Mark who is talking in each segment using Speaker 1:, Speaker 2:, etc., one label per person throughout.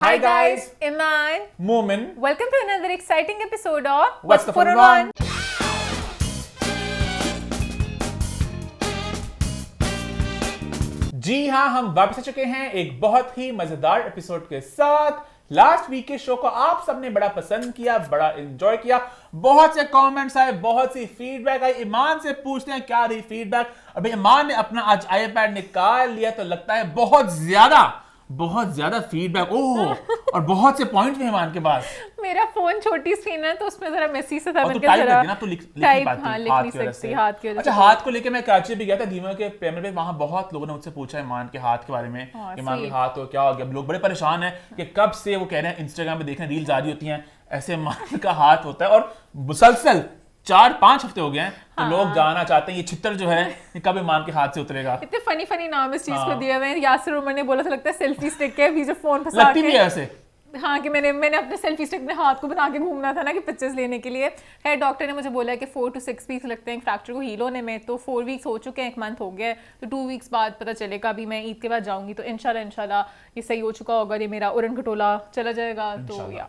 Speaker 1: Hi guys,
Speaker 2: Iman.
Speaker 1: Momin.
Speaker 2: Welcome to another exciting episode of
Speaker 1: What's the Fun One? जी हाँ, हम वापस आ चुके हैं एक बहुत ही मजेदार एपिसोड के साथ। लास्ट वीक के शो को आप सबने बड़ा पसंद किया, बड़ा एंजॉय किया, बहुत से कमेंट्स आए, बहुत सी फीडबैक आई। ईमान से पूछते हैं क्या रही फीडबैक। अभी ईमान ने अपना आज आईपैड निकाल लिया तो लगता है बहुत ज्यादा फीडबैक। ओह, और बहुत से पॉइंट भी ईमान के पास।
Speaker 2: मेरा फोन छोटी स्क्रीन है तो उसमें जरा मेसी से था।
Speaker 1: और तो टाइप करती ना तो लिख नहीं पाती,
Speaker 2: हाँ, लिख नहीं सकती हाथ की वजह
Speaker 1: अच्छा,
Speaker 2: से।
Speaker 1: हाथ को लेके मैं कराची भी गया था धीमे के पेमेंट पे। वहां बहुत लोगों ने मुझसे पूछा ईमान के हाथ के बारे में। ईमान के हाथ हो क्या हो गया। लोग बड़े परेशान हैं कि कब से वो कह रहे हैं, इंस्टाग्राम पे देख रहे हैं रील्स आ रही होती हैं ऐसे ईमान का हाथ होता है और मुसलसल 4-5 हफ्ते हो गए हैं। तो लोग जानना चाहते हैं ये छितर जो है ये कब ईमान के हाथ से उतरेगा।
Speaker 2: इतने फनी नाम इस चीज को दिया हुए हैं। यासिर उमर ने बोला था लगता है सेल्फी स्टिक है, भी जो फोन फंसा
Speaker 1: लगती भी है ऐसे।
Speaker 2: हाँ, कि मैंने अपने सेल्फी स्टिक में हाथ को बना के घूमना था ना कि पिक्चर्स लेने के लिए। है डॉक्टर ने मुझे बोला है कि 4 to 6 वीक्स लगते हैं फ्रैक्चर को हील होने में। तो 4 वीक्स हो चुके हैं, 1 मंथ हो गया है, तो 2 वीक्स बाद पता चलेगा। अभी मैं ईद के बाद जाऊंगी तो इंशाल्लाह ये सही हो चुका होगा, ये मेरा उड़न खटोला चला जाएगा। तो या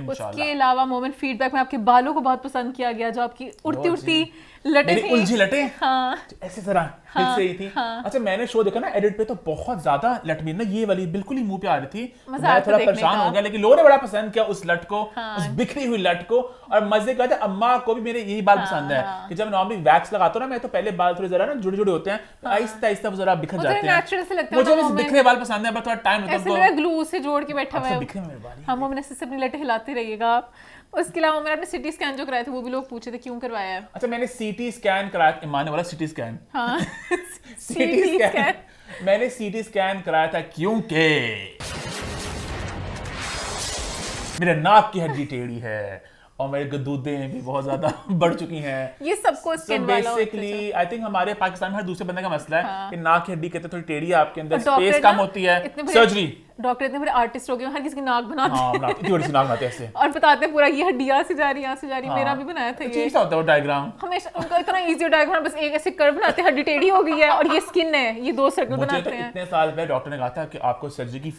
Speaker 2: उसके अलावा मोमेंट फीडबैक में आपके बालों को बहुत पसंद किया गया, जो आपकी उड़ती लटे थी,
Speaker 1: उलझी लटे।
Speaker 2: हाँ,
Speaker 1: ऐसे तरह से ही थी। अच्छा, मैंने शो देखा ना एडिट पे तो बहुत ज्यादा लट मेरी ना ये वाली बिल्कुल ही मुंह पे आ रही थी। मैं थोड़ा परेशान हो गया, लेकिन लोगों ने बड़ा पसंद किया उस लट को, उस बिखरी हुई लट को। और मजे का था, अम्मा को भी मेरे यही बाल पसंद है कि जब नॉर्मली वैक्स लगाता हूँ ना मैं, तो पहले बाल थोड़े जरा ना जुड़े जुड़े होते हैं, आहिस्ता आहिस्ता वो जरा बिखर जाते हैं। मुझे बिखरे बाल पसंद है, बस थोड़ा टाइम लगता है।
Speaker 2: ग्लू से जोड़ के बैठा हुआ है। हम मोमिन से अपनी लटे हिलाते रहिएगा आप। उसके अलावा मैंने अपने सिटी स्कैन जो कराया था वो भी लोग पूछे थे क्यों करवाया है।
Speaker 1: अच्छा, मैंने सीटी स्कैन कराया। ईमान ने बोला सिटी स्कैन।
Speaker 2: हाँ,
Speaker 1: सीटी स्कैन मैंने सीटी स्कैन कराया था क्योंकि मेरे नाक की हड्डी टेढ़ी है और मेरे गदूदें भी बहुत ज्यादा बढ़ चुकी हैं।
Speaker 2: ये सबको स्किन वाला
Speaker 1: बेसिकली आई थिंक हमारे पाकिस्तान में हर दूसरे बंदे का मसला है कि नाक की हड्डी कहते हैं थोड़ी टेढ़ी है, आपके अंदर स्पेस कम होती है। सर्जरी
Speaker 2: डॉक्टर इतने बड़े आर्टिस्ट हो गए, हर किसी की नाक बनाते हैं।
Speaker 1: हाँ, इतनी बड़ी सी नाक बनाते हैं ऐसे
Speaker 2: और बताते हैं पूरा ये हड्डी यहाँ से जा रही है, यहाँ से जा रही है। मेरा भी बनाया था ये।
Speaker 1: अच्छा होता है वो डायग्राम।
Speaker 2: हमेशा उनका इतना इजी डायग्राम, बस एक ऐसे कर्व बनाते हैं, हड्डी टेढ़ी हो गई है और ये स्किन है, ये 2 सर्कल बनाते हैं।
Speaker 1: इतने साल पहले डॉक्टर ने कहा था कि आपको सर्जरी की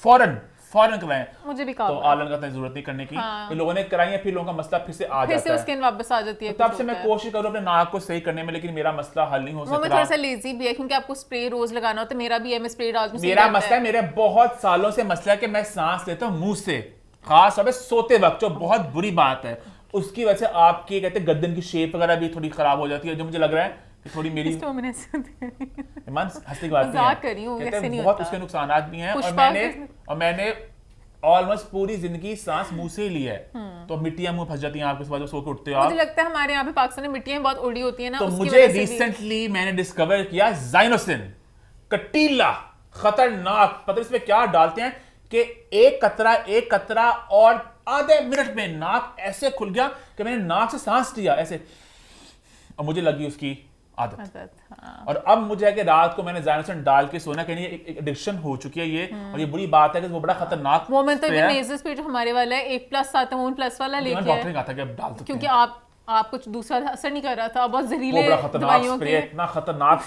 Speaker 1: फौरन कराएं।
Speaker 2: मुझे भी कहा
Speaker 1: तो आलन का जरूरत नहीं करने की। तो लोगों ने कराई है, फिर लोगों का मसला फिर से आ जाता है,
Speaker 2: फिर से स्किन वापस आ जाती है।
Speaker 1: तब से मैं कोशिश करूं अपने नाक को सही करने में, लेकिन मेरा मसला हल नहीं हो सकता।
Speaker 2: मैं थोड़ा सा लेजी भी है क्योंकि आपको स्प्रे रोज लगाना होता है। मेरा भी है, मैं स्प्रे डालती हूं।
Speaker 1: मेरा मसला है, मेरे बहुत सालों से मसला है कि मैं सांस लेता हूं मुंह से, खास तौर पे सोते वक्त, जो बहुत बुरी बात है। उसकी वजह से आपकी कहते हैं गर्दन की शेप वगैरा भी थोड़ी खराब हो जाती है, जो मुझे लग रहा है थोड़ी मेरी ईमान हंसने की बात नहीं है, बहुत उसके नुकसान भी हैं। और मैंने ऑलमोस्ट पूरी जिंदगी सांस मुंह से ही ली है, तो मिट्टियां मुंह फंस जाती हैं आपके बाद सो के उठते हो आप।
Speaker 2: मुझे लगता है हमारे यहाँ पे पाकिस्तान में मिट्टियां बहुत उड़ी होती है ना।
Speaker 1: तो मुझे रिसेंटली मैंने डिस्कवर किया ज़ाइनोसिन, कटीला खतरनाक। पता इसमें क्या डालते हैं कि एक कतरा और आधे मिनट में नाक ऐसे खुल गया कि मैंने नाक से सांस लिया ऐसे, और मुझे लगी उसकी आदत। हाँ। और अब मुझे है कि रात को मैंने ज़ाइनोसिन डाल के सोना, कहनी एक एडिक्शन हो चुकी है ये। और ये बुरी बात है कि वो बड़ा खतरनाक।
Speaker 2: वो मैं तो ये नेज़ल स्प्रे जो हमारे वाला है 1+ आता है, 1+ वाला लेके
Speaker 1: डॉक्टर ने कहा था कि अब डाल सकते हैं,
Speaker 2: क्योंकि आप कुछ दूसरा असर नहीं कर रहा था, बहुत जहरीले
Speaker 1: दवाइयों के। इतना खतरनाक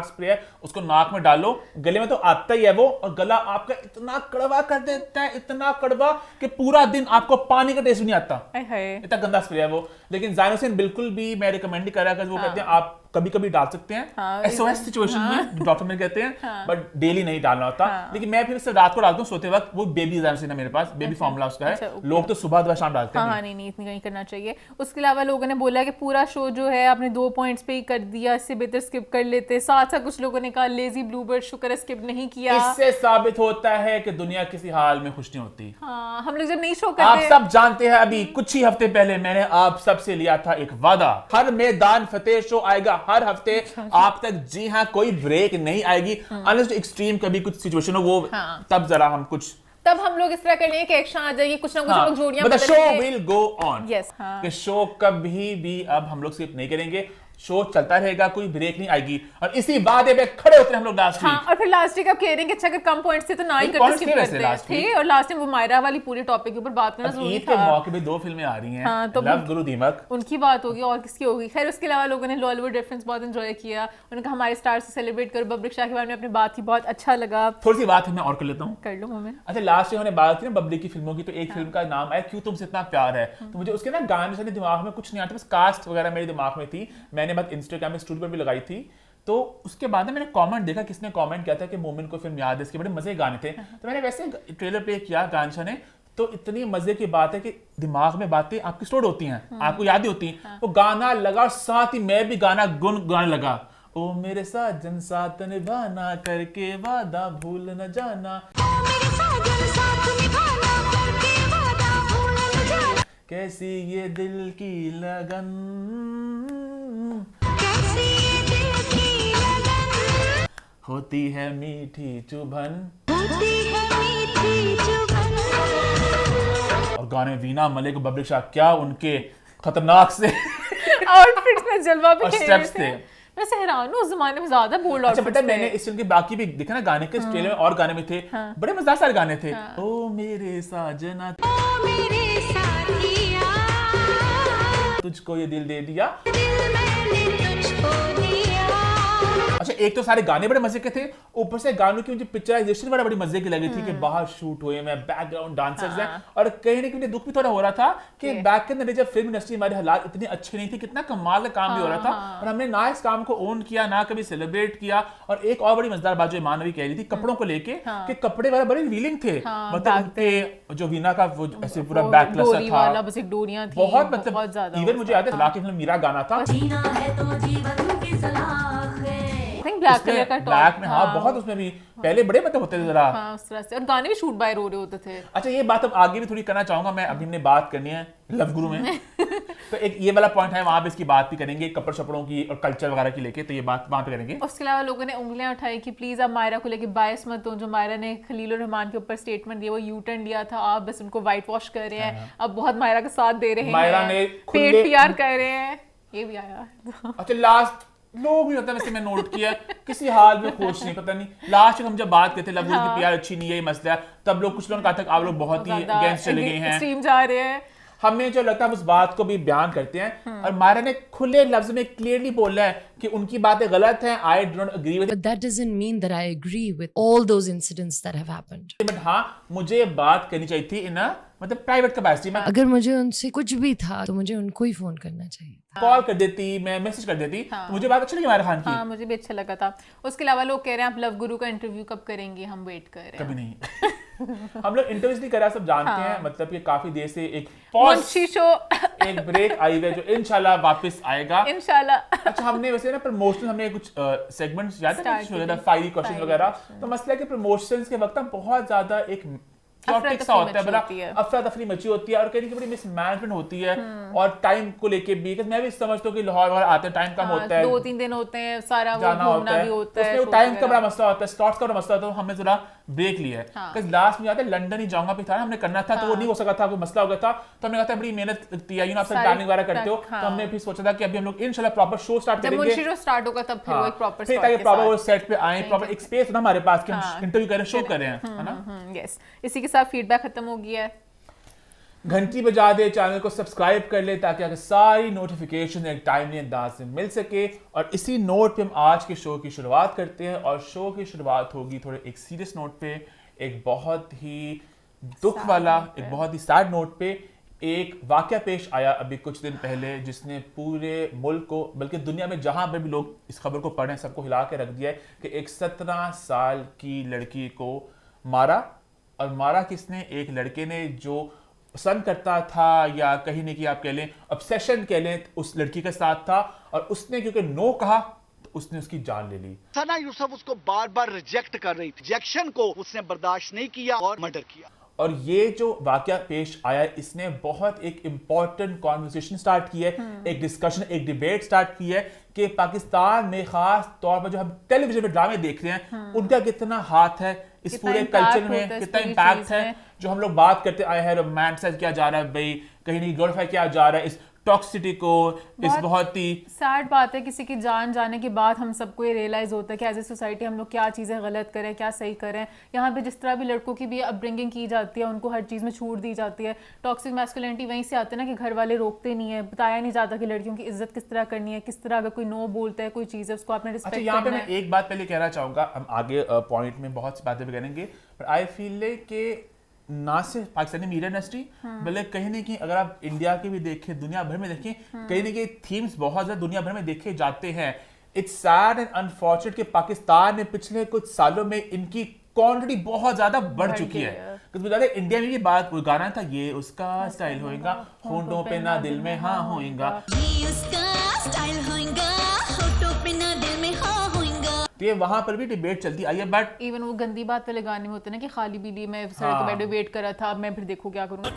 Speaker 1: स्प्रे है, उसको नाक में डालो, गले में तो आता ही है वो, और गला आपका इतना कड़वा कर देता है, इतना कड़वा कि पूरा दिन आपको पानी का टेस्ट नहीं आता। इतना गंदा स्प्रे है वो। लेकिन ज़ाइनोसिन बिल्कुल भी मैं रिकमेंड नहीं कर रहा, वो कहते हैं आप कभी कभी डाल सकते हैं एसओएस सिचुएशन में, डॉक्टर में कहते हैं, बट डेली नहीं डालना होता। लेकिन मैं फिर से रात को डालता हूँ सोते वक्त। वो बेबी ज़ाइनोसिन है मेरे पास, बेबी फॉर्मूला उसका है। लोग तो सुबह शाम डालते हैं।
Speaker 2: नहीं, इतनी नहीं करना चाहिए। उसके अलावा लोगों ने बोला कि पूरा शो जो है आपने 2 पॉइंट्स पे ही कर दिया, इससे बेहतर स्किप कर लेते। साथ कुछ लोगों ने कहा लेजी ब्लूबर्ड, शुक्र है स्किप नहीं किया।
Speaker 1: इससे साबित होता है कि दुनिया किसी हाल में खुश नहीं होती।
Speaker 2: हम लोग जब नहीं शो करते,
Speaker 1: आप सब जानते हैं, अभी कुछ ही हफ्ते पहले मैंने आप सबसे लिया था एक वादा, हर मैदान फतेह शो आएगा हर हफ्ते आप तक। जी हाँ, कोई ब्रेक नहीं आएगी अनलेस एक्सट्रीम कभी कुछ सिचुएशन हो, वो तब जरा हम कुछ,
Speaker 2: तब हम लोग इस तरह कर लेंगे कि एक्शन आ जाएगी, कुछ ना कुछ हम लोग जोड़ियां
Speaker 1: बदलेंगे। Show will go on.
Speaker 2: Yes,
Speaker 1: कि शो कभी भी अब हम लोग स्किप नहीं करेंगे। शो चलता रहेगा, कोई ब्रेक नहीं आएगी। और इसी वादे पे खड़े होते हैं हम लोग लास्ट वीक।
Speaker 2: हाँ, और फिर लास्ट वीक आप कह रहे हैं कि अच्छा अगर कम पॉइंट्स थे तो ना ही करते, स्किप करते थे। और लास्ट टाइम वो मायरा वाली पूरे टॉपिक के ऊपर बात करना जरूरी था।
Speaker 1: ईद के मौके पे 2 फिल्में आ रही हैं।
Speaker 2: हाँ, तो
Speaker 1: लव गुरु दीमक,
Speaker 2: उनकी बात होगी और किसकी होगी। खैर उसके अलावा लोगों ने लॉलीवुड रेफरेंस बहुत एंजॉय किया, उन्होंने कहा हमारे स्टार से सेलिब्रेट करो, बब्रिक शाह के बारे में अपनी बात की, बहुत अच्छा लगा।
Speaker 1: थोड़ी सी बात है मैं और कर लेता हूँ,
Speaker 2: कर लो मोमेंट।
Speaker 1: अच्छा लास्ट में हमने बात की ना बबली की फिल्मों की, तो एक फिल्म का नाम आया क्यों तुमसे इतना प्यार है, तो मुझे उसके ना गाने से दिमाग में कुछ नहीं आता, बस कास्ट वगैरह मेरे दिमाग में थी, मैंने बात इंस्टाग्राम में स्टूडियो पर भी लगाई थी। तो उसके बाद मैंने कमेंट देखा, किसने कमेंट किया था कि मोमिन को फिल्म याद है, इसके बड़े मजे के गाने थे, तो मैंने वैसे ट्रेलर प्ले किया गानशा ने, तो इतनी मजे की बात है कि दिमाग में बातें आपकी स्टोर होती हैं, आपको याद ही होती हैं। वो गाना लगा, साथ ही मैं भी गाना गुनगुनाने लगा, ओ मेरे साजन साथ निभाना करके वादा भूल न जाना, कैसी ये दिल की लगन, होती है मीठी चुभन, और गाने वीना मलिक, बबली शाह, क्या उनके खतरनाक से
Speaker 2: आउटफिट्स में जलवा भी
Speaker 1: और स्टेप्स थे।
Speaker 2: मैं हैरान हूँ, उस जमाने में ज्यादा बोल्ड
Speaker 1: अच्छा
Speaker 2: आउटफिट्स
Speaker 1: पता है, मैंने इस फिल्म के बाकी भी देखा ना गाने के ट्रेलर में, और गाने भी थे, बड़े मजेदार सारे गाने थे। ओ मेरे साजना, तुझको ये दिल दे दिया। अच्छा एक तो सारे गाने बड़े मजे के थे, ऊपर से गानों की मुझे पिक्चराइजेशन बड़ी मजे की लगी थी कि बाहर शूट हुए हैं, बैकग्राउंड डांसर्स हैं, और कहीं ना कहीं दुख भी थोड़ा हो रहा था कि बैक के अंदर जब फिल्म इंडस्ट्री हमारे हालात इतनी अच्छे नहीं थी, कितना कमाल का काम भी हो रहा था, और हमने ना इस काम को ओन किया, ना कभी सेलिब्रेट किया। और एक और बड़ी मजेदार बात जो ईमान भी कह रही थी कपड़ों को लेके, कि कपड़े वाला बड़े रिवीलिंग थे, मतलब उनके जो वीना का वो ऐसे पूरा बैकलेस था,
Speaker 2: बस एक डोरियां थी,
Speaker 1: बहुत मतलब इवन मुझे याद है सलाह की फिल्म मीरा गाना था,
Speaker 2: ब्लैक कलर का टॉप,
Speaker 1: ब्लैक में, हाँ बहुत उसमें भी पहले बड़े मतलब होते थे जरा,
Speaker 2: हाँ उस तरह से, और गाने भी शूट बाय हो रहे होते थे।
Speaker 1: अच्छा ये बात अब आगे भी थोड़ी करना चाहूंगा मैं, अभी हमने बात करनी है लव गुरु में तो एक ये वाला पॉइंट है, वहां पे इसकी बात भी करेंगे कपड़ शपड़ों की और कल्चर वगैरह की लेके, तो ये बात वहां पे करेंगे।
Speaker 2: उसके अलावा लोगों ने उंगलियां उठाई कि प्लीज आप मायरा को लेके बायस मत हो, जो मायरा ने खलील रहमान के ऊपर स्टेटमेंट दिया, वो यू टर्न लिया था, आप बस उनको व्हाइट वॉश कर रहे हैं, अब बहुत मायरा का साथ दे रहे हैं,
Speaker 1: मायरा ने
Speaker 2: पेड पीआर कर रहे हैं, ये भी आया।
Speaker 1: अच्छा लास्ट लोग नहीं होता वैसे, मैं नोट किया किसी हाल में खुश नहीं, पता नहीं लास्ट में हम जब बात करते लव गुरु की प्यार अच्छी नहीं है, ये मसला है, तब लोग कुछ लोग कहा था आप लोग बहुत ही अगेंस्ट चले गए हैं,
Speaker 2: एक्सट्रीम जा रहे हैं।
Speaker 1: हमें जो लगता है उस बात को भी बयान करते हैं, और मायरा ने खुले लफ्ज में क्लियरली बोला है कि उनकी बातें गलत हैं, I don't agree with,
Speaker 3: But that doesn't mean that I agree with all those incidents that have happened.
Speaker 1: But हाँ मुझे बात करनी चाहिए थी इन मतलब प्राइवेट कैपेसिटी में,
Speaker 3: अगर मुझे उनसे कुछ भी था तो मुझे उनको ही फोन करना चाहिए था,
Speaker 1: कॉल कर देती, मैं मैसेज कर देती, तो मुझे बात अच्छी लगी मायरा खान की।
Speaker 2: हाँ मुझे भी अच्छा लगा था। उसके अलावा लोग कह रहे हैं आप लव गुरु का इंटरव्यू कब करेंगे, हम वेट कर रहे हैं।
Speaker 1: कभी नहीं हम लोग इंटरव्यूज नहीं करा, सब जानते हैं, मतलब कि काफी देर से एक
Speaker 2: मुंशी शो
Speaker 1: एक ब्रेक आई है जो इंशाल्लाह वापस आएगा
Speaker 2: इंशाल्लाह।
Speaker 1: अच्छा हमने वैसे ना प्रमोशन, हमने कुछ सेगमेंट्स याद है फायरी क्वेश्चन वगैरह, तो मसला है कि प्रमोशंस के वक्त बहुत ज्यादा एक chaotic सा होता है, बड़ा अफरा तफरी मची होती है, और कहीं बड़ी मिसमैनेजमेंट होती है, और टाइम को लेके भी, मैं भी समझता हूँ कि लाहौर वगैरह आते हैं, टाइम कम होता है,
Speaker 2: 2-3 दिन होते हैं, सारा वो घूमना भी होता है,
Speaker 1: उसमें टाइम का बड़ा मसला होता है, स्लॉट्स का बड़ा मसला होता है, तो हमने जरा ब्रेक लिया है, क्योंकि लास्ट में जाते लंदन ही जाऊंगा भी था, हमने करना था, तो वो नहीं हो सका था, कोई मसला हो गया था, तो हमने कहा था बड़ी मेहनत लगती है, आप सब प्लानिंग वगैरह करते हो, तो हमने फिर सोचा था कि अभी हम लोग इंशाल्लाह प्रॉपर शो स्टार्ट करेंगे,
Speaker 2: जब मुंशी शो स्टार्ट होगा तब फिर वो एक प्रॉपर
Speaker 1: फिर ताकि प्रॉपर वो सेट पे आए, प्रॉपर एक स्पेस ना हमारे पास कि हम इंटरव्यू करें, शो करें, है ना।
Speaker 2: यस, इसी के साथ फीडबैक खत्म हो गया है।
Speaker 1: घंटी बजा दे, चैनल को सब्सक्राइब कर ले ताकि आगे सारी नोटिफिकेशन एक टाइमली अंदाज से मिल सके, और इसी नोट पे हम आज के शो की शुरुआत करते हैं, और शो की शुरुआत होगी थोड़े एक सीरियस नोट पे, एक बहुत ही दुख वाला, एक बहुत ही सैड नोट पे। एक वाकया पेश आया अभी कुछ दिन पहले जिसने पूरे मुल्क को, बल्कि दुनिया में जहां पर भी लोग इस खबर को पढ़े सबको हिला के रख दिया है कि एक 17 साल की लड़की को मारा, और मारा किसने, एक लड़के ने जो पसंद करता था, या कहीं नहीं कि आप कह लें ऑब्सेशन कह लें, उस लड़की के साथ था, और उसने क्योंकि नो कहा तो उसने उसकी जान ले ली।
Speaker 4: सना यूसुफ उसको बार बार रिजेक्ट कर रही थी, रिजेक्शन को उसने बर्दाश्त नहीं किया और मर्डर किया।
Speaker 1: और ये जो वाकया पेश आया, इसने बहुत एक इम्पॉर्टेंट कॉन्वर्सेशन स्टार्ट की है, एक डिस्कशन, एक डिबेट स्टार्ट की है कि पाकिस्तान में खास तौर पर जो हम टेलीविजन पे ड्रामे देख रहे हैं, उनका कितना हाथ है इस पूरे कल्चर में, कितना इम्पैक्ट है, जो हम लोग बात करते आए हैं, रोमांटिसाइज किया जा रहा है भाई, कहीं नहीं ग्लोरीफाई किया जा रहा है, इस टॉक्सिसिटी को, इस बहुत ही
Speaker 2: सैड बात है किसी की जान जाने के बाद हम सबको ये रियलाइज होता है कि एज ए सोसाइटी हम लोग क्या चीज़ें गलत करें, क्या सही करें। यहाँ पे जिस तरह भी लड़कों की भी अपब्रिंगिंग की जाती है, उनको हर चीज़ में छूट दी जाती है। टॉक्सिक मैस्कुलिनिटी वहीं से आती है ना कि घर वाले रोकते नहीं है, बताया नहीं जाता कि लड़कियों की इज्जत किस तरह करनी है, किस तरह अगर कोई नो बोलता है कोई चीज़ है उसको आपने
Speaker 1: अच्छा,
Speaker 2: रिस्पेक्ट
Speaker 1: यहाँ पे
Speaker 2: करना
Speaker 1: मैं
Speaker 2: है।
Speaker 1: एक बात पहले कहना चाहूंगा, हम आगे पॉइंट में बहुत सी बातें भी करेंगे, पर आई फील कि ना सिर्फ पाकिस्तानी मीडिया इंडस्ट्री बल्कि कहीं ना कहीं अगर आप इंडिया के भी देखें, दुनिया भर में देखें, कहीं ना कहीं थीम्स बहुत ज्यादा दुनिया भर में देखे जाते हैं। इट्स सैड एंड अनफॉर्चुनेट कि पाकिस्तान में पिछले कुछ सालों में इनकी क्वांटिटी बहुत ज्यादा बढ़ चुकी है। क्योंकि इंडिया में ये बात, कोई गाना था, ये उसका स्टाइल होएगा, होंठों पे ना दिल में हाँ होएगा, तो ये वहां पर भी डिबेट चलती आई है। बट
Speaker 2: इवन वो गंदी बात वाले गाने में होते हैं ना कि खाली बिली मैं सड़क पे बैठे वेट कर रहा था, अब मैं फिर देखो क्या करूंगा।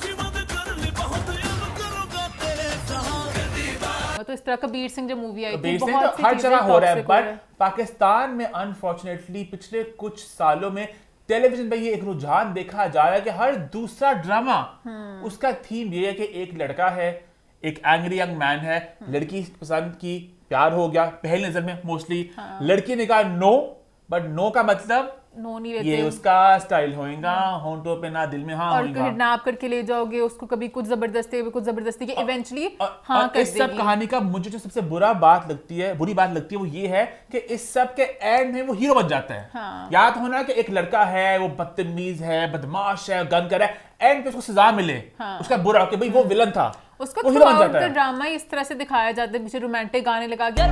Speaker 2: तो इस तरह कबीर सिंह जो मूवी आई थी, बहुत सी
Speaker 1: हर जगह हो रहा है।
Speaker 2: toxic हो
Speaker 1: बट पाकिस्तान में अनफॉर्चुनेटली पिछले कुछ सालों में टेलीविजन पे ये एक रुझान देखा जा रहा है कि हर दूसरा ड्रामा उसका थीम ये है कि एक लड़का है, एक एंग्री यंग मैन है, लड़की पसंद की, प्यार हो गया पहली नजर में मोस्टली, लड़की ने कहा नो, बट नो का मतलब
Speaker 2: नो नहीं
Speaker 1: ये
Speaker 2: रहते
Speaker 1: उसका स्टाइल होएगा, होंठों पे ना दिल में हाँ
Speaker 2: और
Speaker 1: होएगा।
Speaker 2: किडनैप करके ले जाओगे उसको, कभी कुछ जबरदस्ती के इवेंचुअली हाँ
Speaker 1: और
Speaker 2: कर
Speaker 1: इस सब
Speaker 2: देगी।
Speaker 1: कहानी का मुझे जो सबसे बुरी बात लगती है वो ये है कि इस सब के एंड में वो हीरो बन जाता है।
Speaker 2: हाँ।
Speaker 1: याद होना कि एक लड़का है, वो बदतमीज है, बदमाश है, गन कर है, एंड पे उसको सजा मिले,
Speaker 2: हाँ।
Speaker 1: उसका बुरा कि भाई वो विलन था,
Speaker 2: उसको
Speaker 1: वो हीरो बन
Speaker 2: थ्रू
Speaker 1: जाता है।
Speaker 2: ड्रामा इस तरह से दिखाया जाता है, पीछे रोमांटिक गाने लगा के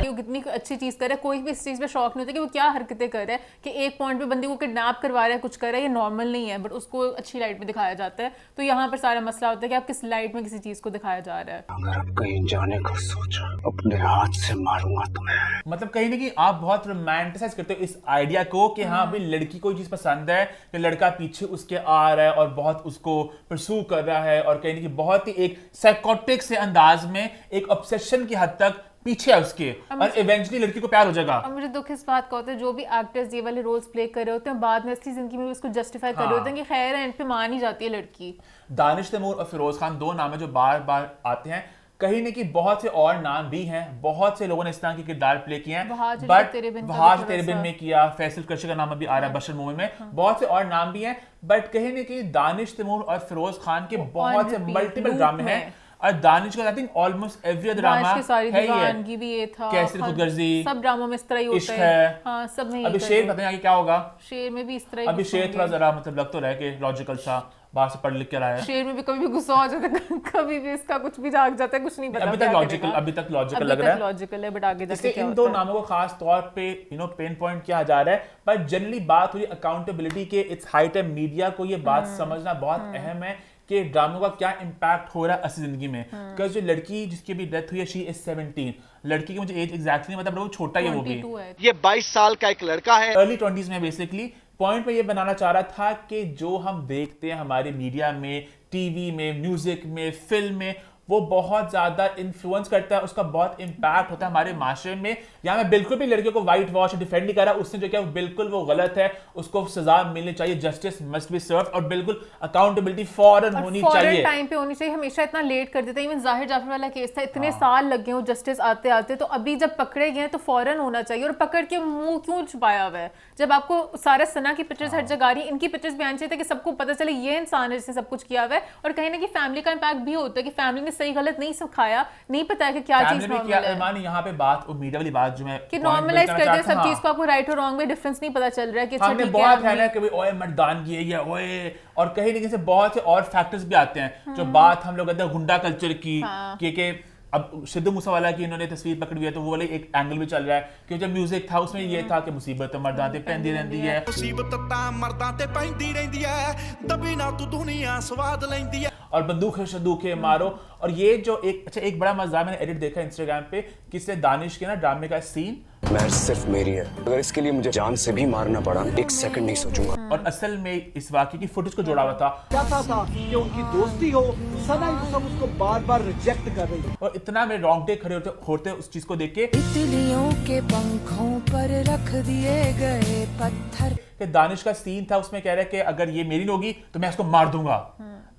Speaker 2: वो कितनी अच्छी चीज कर रहा है, कोई भी इस चीज पे शौक नहीं होता कि वो क्या हरकतें कर रहा है, कि एक पॉइंट पे बंदे को किडनैप करवा रहा है, कुछ कर रहा है, ये नॉर्मल नहीं है, बट उसको अच्छी लाइट में दिखाया जाता है। तो यहाँ पर सारा मसला होता है कि आप किस लाइट में किसी चीज को दिखाया जा रहा है।
Speaker 5: अगर अब कहीं जाने का सोचा, अपने हाथ से मारूंगा तुम्हें।
Speaker 1: मतलब कहीं ना कहीं आप बहुत रोमांटिसाइज करते हो इस आइडिया को कि हाँ भाई लड़की कोई चीज पसंद है, कि लड़का पीछे उसके आ रहा है और बहुत उसको परसू कर रहा है, और कहीं ना कहीं बहुत ही एक साइकोटिक से अंदाज में एक ऑब्सेशन की हद तक पीछे है उसके, और इवेंचुअली लड़की को प्यार हो जाएगा।
Speaker 2: और मुझे दुख इस बात का होता है जो भी एक्टर्स ये वाले रोल्स प्ले कर रहे होते हैं बाद में असली जिंदगी में भी उसको जस्टिफाई कर रहे होते हैं कि खैर एंड पे मान ही जाती है लड़की।
Speaker 1: दानिश तैमूर और फिरोज खान दो नाम है जो बार बार आते हैं, कहीं ना कहीं बहुत से और नाम भी हैं, बहुत से लोगों ने इस तरह के किरदार प्ले किए हैं, बट तेरे बिन में किया, फैसल करशी का नाम अभी आ रहा है बशर मूवी में, बहुत से और नाम भी हैं, बट कहीं ना कहीं दानिश तैमूर और फिरोज खान के बहुत से मल्टीपल ड्रामे हैं। और दानिश का I think almost every other drama है,
Speaker 2: दीवानगी भी ये था,
Speaker 1: कैसर खुदगर्जी,
Speaker 2: सब ड्रामों में इस तरह ही होता
Speaker 1: है।
Speaker 2: हाँ, सब में
Speaker 1: अभी शेर पता नहीं आगे क्या होगा,
Speaker 2: शेर में भी इस तरह ही
Speaker 1: अभी शेर थोड़ा जरा मतलब लग तो रहा है कि लॉजिकल सा बाहर से पढ़ लिख के आया है।
Speaker 2: शेर में भी कभी भी गुस्सा हो जाता है, कभी भी इसका कुछ भी जाग जाता है, कुछ नहीं पता
Speaker 1: अभी तक लॉजिकल लग रहा है,
Speaker 2: लॉजिकल है, बट आगे जाके क्या
Speaker 1: इन
Speaker 2: होता
Speaker 1: दो
Speaker 2: है।
Speaker 1: नामों को खास तौर पे पेन पॉइंट किया जा रहा है, पर जनरली बात हुई अकाउंटेबिलिटी के, इट्स हाई टाइम मीडिया को ये बात समझना बहुत अहम है कि ड्रामों का क्या इंपैक्ट हो रहा है असली जिंदगी में। बिकॉज जो लड़की जिसकी भी डेथ हुई है, शी इज 17, लड़की की मुझे एज एग्जैक्टली मतलब वो छोटा ही है, वो भी
Speaker 2: 22 है।
Speaker 4: ये 22 साल का एक लड़का है,
Speaker 1: अर्ली 20s में। बेसिकली पॉइंट में ये बनाना चाह रहा था कि जो हम देखते हैं हमारे मीडिया में, टीवी में, म्यूजिक में, फिल्म में, वो बहुत ज्यादा इन्फ्लुएंस करता है, उसका बहुत इंपैक्ट होता है हमारे माशरे में। यहाँ मैं बिल्कुल भी लड़कियों को वाइट वॉश डिफेंड नहीं कर रहा, उसने जो किया बिल्कुल वो गलत है, उसको सजा मिलनी चाहिए, जस्टिस मस्ट बी सर्व्ड, और बिल्कुल अकाउंटेबिलिटी फौरन होनी चाहिए,
Speaker 2: टाइम पे होनी चाहिए। हमेशा इतना लेट कर देते हैं, इवन जाहिर जाफर वाला केस था, इतने साल लग गए हो जस्टिस आते आते, तो अभी जब पकड़े गए तो फौरन होना चाहिए। और पकड़ के मुंह क्यों छुपाया हुआ है, जब आपको सारा सना की पिक्चर्स हर जगह आ रही है, इनकी पिक्चर्स भी आनी चाहिए कि सबको पता चले ये इंसान है जिसने सब कुछ किया हुआ है। और कहीं ना कहीं फैमिली का इंपैक्ट भी होता है कि फैमिली ने सही गलत नहीं सिखाया, नहीं पता है कि क्या चीज नॉर्मल है।
Speaker 1: यहाँ पे बात मीडिया वाली बात जो मैं
Speaker 2: कि नॉर्मलाइज कर दिया सब चीज को, आपको राइट और रॉन्ग में डिफरेंस नहीं पता चल रहा है कि अच्छा
Speaker 1: हमने
Speaker 2: ठीक
Speaker 1: बहुत
Speaker 2: है
Speaker 1: है कि भाई ओए मर्दान की है या ओए, और कहीं ना कहीं से बहुत से और फैक्टर्स भी आते हैं। जो बात हम लोग कहते हैं गुंडा कल्चर की, कि अब सिद्धू मूसेवाला की इन्होंने तस्वीर पकड़ी हुई है, तो वो वाले एक एंगल भी चल रहा है कि जब म्यूजिक था उसमें ये था कि मुसीबत मर्दां ते पैंदी रहंदी है,
Speaker 6: मुसीबत ता मर्दां ते पैंदी रहंदी है, दबी ना तू दुनिया स्वाद लैंदी है,
Speaker 1: और बंदूक शंदूके मारो। और ये जो एक बड़ा मजा मैंने एडिट देखा इंस्टाग्राम पे, किसने दानिश के ना ड्रामे का सीन,
Speaker 5: मैं सिर्फ मेरी है, अगर इसके लिए मुझे जान से भी मारना पड़ा एक सेकंड नहीं सोचूंगा।
Speaker 1: और असल में इस वाकये की फुटेज को जोड़ा हुआ था,
Speaker 4: चाहता था कि उनकी दोस्ती हो, सना यूसुफ उसको बार बार रिजेक्ट कर रही है।
Speaker 1: और इतना मेरे रोंगटे खड़े होते उस चीज को देख के,
Speaker 3: तितलियों के पंखों पर रख दिए गए पत्थर।
Speaker 1: कि दानिश का सीन था, उसमें कह रहा है कि अगर ये मेरी होगी तो मैं इसको मार दूंगा।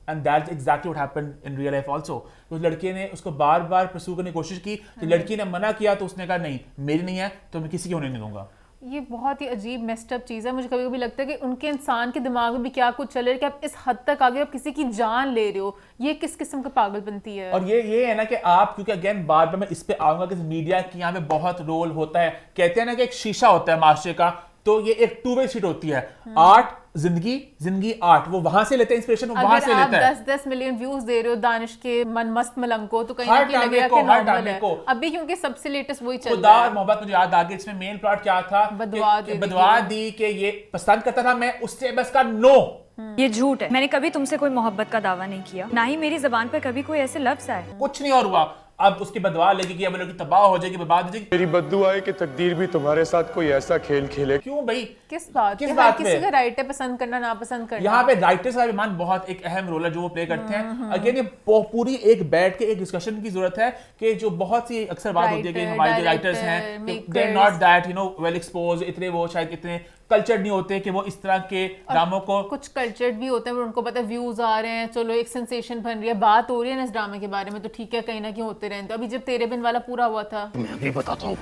Speaker 1: And that's exactly what happened in real life also. तो उस लड़के ने उसको बार बार परस्यू करने की कोशिश की, तो लड़की ने मना किया तो उसने कहा नहीं मेरी नहीं है तो मैं किसी की होने नहीं दूंगा।
Speaker 2: ये बहुत ही अजीब मेस्ड अप चीज़ है। मुझे कभी कभी लगता है कि उनके इंसान के दिमाग में भी क्या कुछ चल रहा है कि आप इस हद तक आगे आप किसी की जान ले रहे हो, ये किस किस्म का पागलपंती है।
Speaker 1: और ये है ना कि आप, क्योंकि अगेन बार बार मैं इस पे आऊंगा कि मीडिया की यहाँ पे बहुत रोल होता है। कहते हैं ना कि एक शीशा होता है माशरे का, तो ये एक टू वे सीट होती है। आर्ट जिंदगी, जिंदगी आर्ट, वो वहां से लेते हैं इंस्पिरेशन, वो वहां से लेता है।
Speaker 2: अगर आप 10-10 मिलियन व्यूज दे रहे हो दानिश के मन मस्त मलंग को, तो कहीं ना कहीं लगेगा कि नॉर्मल है। अभी क्योंकि सबसे लेटेस्ट वही चल रहा है।
Speaker 1: मोहब्बत मुझे याद आ गई, इसमें मेन प्लॉट क्या था, बदवा दी कि ये पसंद करता था, मैं उससे बस का नो।
Speaker 7: ये झूठ है, मैंने कभी तुमसे कोई मोहब्बत का दावा नहीं किया, ना ही मेरी जबान पर कभी कोई ऐसे लफ्ज आए।
Speaker 1: कुछ नहीं और हुआ। अब उसकी बदवा लगेगी, अब लड़की तबाह हो जाएगी, बर्बाद हो जाएगी।
Speaker 8: मेरी बद्दुआ है कि तकदीर भी तुम्हारे साथ कोई ऐसा खेल खेले।
Speaker 1: क्यों भाई,
Speaker 2: किस बात
Speaker 1: पे?
Speaker 2: किसी का राइट है पसंद करना ना पसंद करना।
Speaker 1: यहाँ पे राइटर्स का मान बहुत एक अहम रोल है जो वो प्ले करते हैं। अगेन ये पूरी एक बैठ के एक डिस्कशन की जरूरत है कि जो बहुत सी अक्सर बात होती है कि हमारे जो राइटर्स हैं they are not that well expose, इतने वो शायद इतने कल्चर्ड नहीं होते कि वो इस तरह के ड्रामों को। कुछ
Speaker 2: कल्चर्ड भी होते हैं, उनको पता है व्यूज आ रहे हैं, चलो एक सेंसेशन बन रही है, बात हो रही है ना इस ड्रामे के बारे में, तो ठीक है कहीं ना कहीं होते रहते। अभी जब तेरे बिन वाला पूरा हुआ था,
Speaker 5: मैं भी बताता हूँ,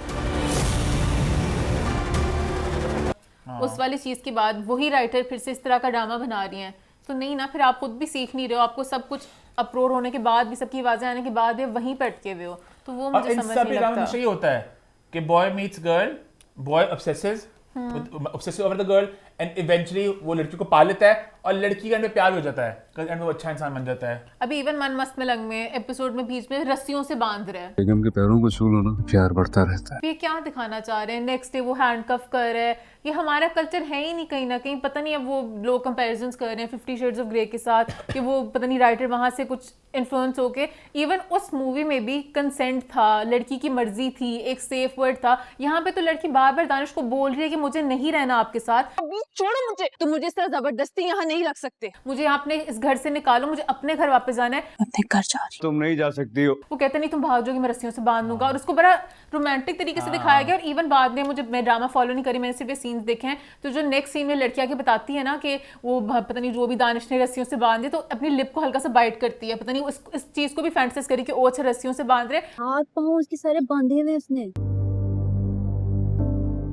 Speaker 2: उस वाली चीज के बाद वही राइटर फिर से इस तरह का ड्रामा बना रही हैं, तो नहीं ना, फिर आप खुद भी सीख नहीं रहे हो। आपको सब कुछ अपलोड होने के बाद भी, सबकी आवाजें आने के बाद भी वहीं पे अटके हुए हो, तो वो मुझे समझ नहीं लगता।
Speaker 1: यही होता है कि boy meets girl, boy obsesses over the girl, and eventually वो लड़की को पा लेता है और लड़की का एंड में प्यार हो जाता है, एंड वो अच्छा इंसान बन जाता है।
Speaker 2: अभी इवन मन मस्त मलंग में एपिसोड में बीच में रस्सियों से बांध रहा है,
Speaker 8: बेगम के पैरों को छू लो ना, प्यार बढ़ता रहता है।
Speaker 2: ये क्या दिखाना चाह रहे हैं? नेक्स्ट डे वो हैंडकफ कर रहा है, ये हमारा कल्चर है ही नहीं कहीं ना कहीं। पता नहीं अब वो लोग कंपैरिजंस कर रहे हैं 50 शेड्स ऑफ ग्रे के साथ कि वो पता नहीं राइटर वहां से कुछ इन्फ्लुएंस होके। इवन उस मूवी में भी कंसेंट था, लड़की की मर्जी थी, एक सेफ वर्ड था। यहाँ पे तो लड़की बार बार दानिश को बोल रही है कि मुझे नहीं रहना आपके साथ,
Speaker 7: अभी छोड़ो मुझे, तुम मुझे इस तरह जबरदस्ती यहाँ नहीं रख सकते।
Speaker 2: मुझे अपने इस घर से निकालो, मुझे अपने घर वापस जाना है।
Speaker 7: अपने घर जा रही
Speaker 8: तुम नहीं जा सकती हो।
Speaker 2: वो कहते नहीं तुम भाग जाओगी, मैं रस्सियों से बांध दूंगा, और उसको बड़ा रोमांटिक तरीके से दिखाया गया। और इवन बाद में मैं ड्रामा फॉलो नहीं करी, मैंने सिर्फ ये सीन्स देखे हैं, तो जो नेक्स्ट सीन में लड़की आके बताती है ना कि वो पता नहीं जो भी दानिश ने रस्सियों से बांध दिया, तो अपनी लिप को हल्का सा बाइट करती है, पता नहीं इस चीज को भी फैंटेसाइज करी कि ओ अच्छा रस्सियों से बांध रहे,
Speaker 7: हाथ पाँव उसके सारे बांधे हुए उसने।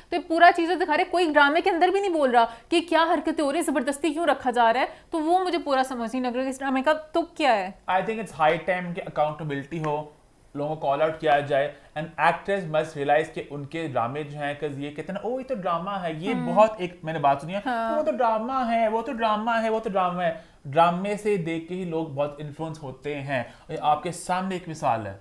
Speaker 2: तो ये पूरा चीजें दिखा रहे, कोई ड्रामे के अंदर भी नहीं बोल रहा कि क्या हरकतें हो रही है, जबरदस्ती क्यों रखा जा रहा है। तो वो मुझे पूरा समझ नहीं लग रहा इस ड्रामे का तुक क्या है।
Speaker 1: I think it's high time कि अकाउंटेबिलिटी हो, लोगों को कॉल आउट किया जाए, एंड एक्टर्स मस्ट रियलाइज कि उनके ड्रामे जो हैं, ये कहते हैं ना ओ ये तो ड्रामा है, ये बहुत एक मैंने बात सुनी है, तो वो तो ड्रामा है, वो तो ड्रामा है, वो तो ड्रामा है। ड्रामे से देख के ही लोग बहुत इन्फ्लुएंस होते हैं। आपके सामने एक मिसाल है।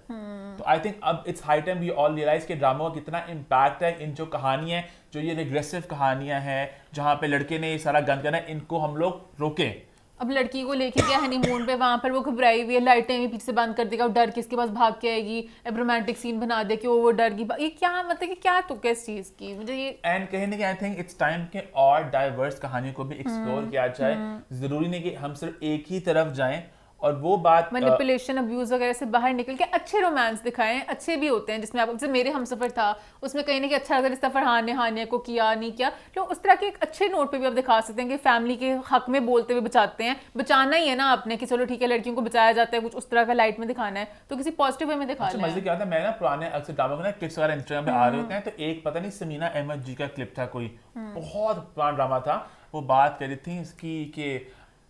Speaker 1: तो आई थिंक अब it's high time we all realise कि ड्रामा का कितना इम्पैक्ट है इन जो कहानियां, जो ये रिग्रेसिव कहानियां हैं जहाँ पे लड़के ने ये सारा गंद करना है, इनको हम लोग रोकें।
Speaker 2: अब लड़की को लेके गया हनीमून पे, वहां पर वो घबराई हुई है, लाइटें भी पीछे से बंद कर देगा, डर के इसके पास भाग के आएगी, अब रोमांटिक सीन बना दे कि वो डर गई। ये क्या मतलब कि क्या तुक है इस चीज की, मुझे ये
Speaker 1: एंड कहीं ना कहीं आई थिंक इट्स टाइम के और डाइवर्स कहानियों को भी एक्सप्लोर किया जाए। जरूरी नहीं कि हम सिर्फ एक ही तरफ जाएं, और वो बात
Speaker 2: मैनिपुलेशन अब्यूज वगैरह से बाहर निकल के अच्छे रोमांस दिखाएं, अच्छे भी होते हैं जिसमें आप, जैसे मेरे हमसफर था, उसमें कहीं ना कहीं अच्छा अगर इस सफर हानिया को किया नहीं किया, तो उस तरह के एक अच्छे नोट पे भी आप दिखा सकते हैं कि फैमिली के हक में बोलते हुए बचाते हैं। बचाना ही है ना आपने कि चलो ठीक है लड़कियों को बचाया जाता है, कुछ उस तरह का लाइट में दिखाना है, तो किसी पॉजिटिव वे में दिखाना है।
Speaker 1: मजे क्या था, मैं ना पुराने अक्सर ड्रामा के ना क्लिप्स वगैरह इंस्टाग्राम पे आ रहे होते हैं, तो एक पता नहीं समीना अहमद जी का क्लिप था, कोई बहुत पुराना ड्रामा था, वो बात कर रही थी इसकी कि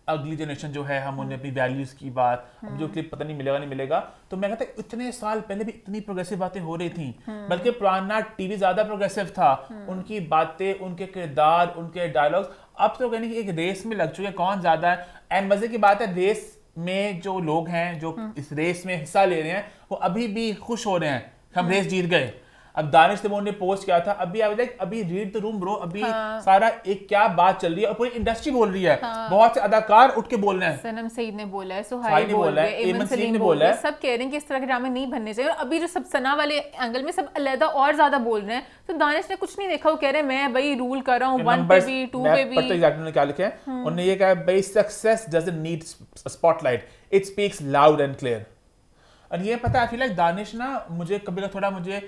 Speaker 1: अगली जनरेशन जो है हम उन्हें अपनी वैल्यूज की बात, अब जो क्लिप पता नहीं मिलेगा नहीं मिलेगा, तो मैं कहता इतने साल पहले भी इतनी प्रोग्रेसिव बातें हो रही थी, बल्कि पुराना टीवी ज्यादा प्रोग्रेसिव था, उनकी बातें, उनके किरदार, उनके डायलॉग्स। अब तो कहने की एक रेस में लग चुके कौन ज्यादा है। एंड मजे की बात है, रेस में जो लोग हैं जो इस रेस में हिस्सा ले रहे हैं वो अभी भी खुश हो रहे हैं, हम रेस जीत गए। अब दानिश तिमोर ने पोस्ट किया था, अभी रीड द रूम ब्रो, अभी सारा एक क्या बात चल रही है और पूरी इंडस्ट्री बोल रही है, बहुत से अदाकार उठ के बोल रहे हैं,
Speaker 2: सनम सईद ने बोला है, सुहाइल बोल रहे हैं, एमन सलीम ने बोला है, सब कह रहे हैं कि इस तरह के ड्रामे नहीं बनने चाहिए। और अभी जो सब सना वाले एंगल में सब अलग और ज्यादा बोल रहे हैं, तो दानिश ने कुछ नहीं देखा, वो कह रहे हैं मैं भाई रूल कर रहा हूँ 1 पे भी 2 पे भी।
Speaker 1: पता एग्जैक्टली उन्होंने क्या लिखा है, उन्होंने ये कहा भाई success doesn't need spotlight, it speaks loud and clear. और ये पता है आई फील लाइक दानिश ना मुझे कभी थोड़ा मुझे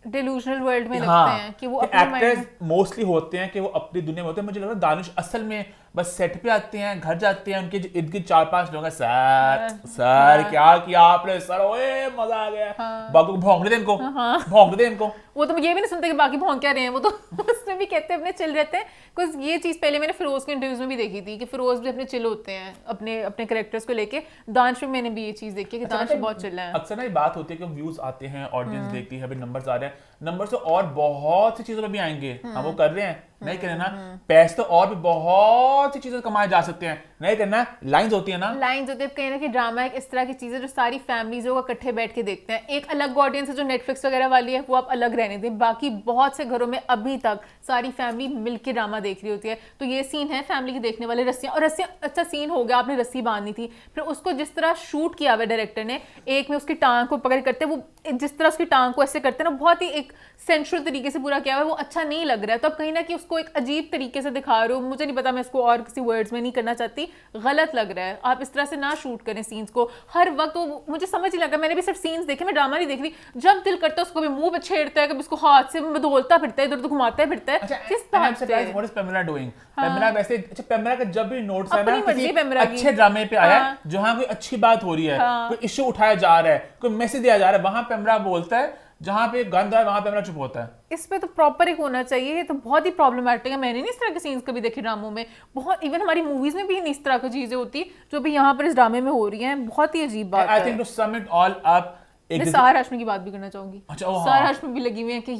Speaker 2: डिल्यूजनल वर्ल्ड में लगते हैं कि वो अपने mind
Speaker 1: एक्टर्स मोस्टली होते हैं कि वो अपनी दुनिया में होते हैं। मुझे लग रहा है दानिश असल में बस सेट पे आते हैं, घर जाते हैं, उनके इर्द गिर्द 4-5 लोग हैं, सर क्या किया आपने सर, ओए मजा आ गया, बाकी भौंकने दे इनको, भौंकने दे इनको।
Speaker 2: वो तो ये भी नहीं सुनते कि बाकी भौंक क्या रहे हैं, वो तो उसमें भी कहते हैं अपने चिल रहते हैं। कुछ ये चीज़ पहले मैंने फिरोज के इंटरव्यूज में भी देखी थी कि फिरोज भी अपने चिल होते हैं अपने अपने कैरेक्टर्स को लेके। दानिश में मैंने भी ये चीज़ देखी है कि दानिश बहुत चिल है।
Speaker 1: अक्सर ना ये बात होती है कि व्यूज आते हैं, ऑडियंस देखती है, अभी नंबर्स आ रहे हैं, नंबर से और बहुत सी चीजों पे भी आएंगे, हम वो कर रहे हैं, नहीं कर रहे ना, पैसे तो और भी बहुत सी चीजों कमाए जा सकते हैं, नहीं करना, लाइंस होती है ना,
Speaker 2: लाइंस होती है। कहीं ना कहीं ड्रामा एक इस तरह की चीज़ है जो सारी फैमिलीज लोग इकट्ठे बैठ के देखते हैं। एक अलग ऑडियंस है जो नेटफ्लिक्स वगैरह वाली है, वो आप अलग रहने दें। बाकी बहुत से घरों में अभी तक सारी फैमिली मिलके ड्रामा देख रही होती है। तो ये सीन है फैमिली के देखने वाले, रस्सियाँ, और रस्सियाँ अच्छा सीन हो गया, आपने रस्सी बांधनी थी, फिर उसको जिस तरह शूट किया हुआ डायरेक्टर ने, एक में उसकी टांग को पकड़ करते, वो जिस तरह उसकी टांग को ऐसे करते हैं ना, बहुत ही एक सेंशुअल तरीके से पूरा किया हुआ है, वो अच्छा नहीं लग रहा है। तो अब कहीं ना कहीं उसको एक अजीब तरीके से दिखा रहे हो, मुझे नहीं पता, मैं इसको और किसी वर्ड्स में नहीं करना चाहती, गलत लग रहा है। आप इस तरह से ना शूट करें सीन्स को हर वक्त, वो मुझे समझ ही लगा। मैंने भी सिर्फ सीन्स देखे, मैं ड्रामा नहीं देख रही। जब दिल करता है उसको भी मुंह पे छेड़ता है, कभी उसको हाथ से बदौलता फिरता है, इधर उधर घुमाता फिरता है। किस बात से?
Speaker 1: What is Pamela doing? Pamela वैसे, अच्छा पेमेला का जब भी नोट्स है ना
Speaker 2: अपनी
Speaker 1: किसी अच्छे ड्रामे पे आया है जहां कोई अच्छी बात हो रही है, कोई इशू उठाया जा रहा है, कोई मैसेज दिया जा रहा है, वहां पेमेला बोलता है, जहां पे गंद है वहां पेमेला चुप होता है।
Speaker 2: इस पे तो प्रॉपर एक होना चाहिए। ये तो बहुत ही प्रॉब्लमेटिक है। मैंने नहीं इस तरह के सीन्स कभी देखे ड्रामों में, बहुत, इवन हमारी मूवीज में भी नहीं इस तरह की चीजें होती जो भी यहाँ पर इस ड्रामे में हो रही हैं। बहुत ही अजीब बात है।
Speaker 1: I think to sum it all up,
Speaker 2: मैं सारा हाशमी की बात भी करना चाहूंगी।
Speaker 1: अच्छा, हाँ।
Speaker 2: सारा हाशमी भी लगी हुई है कि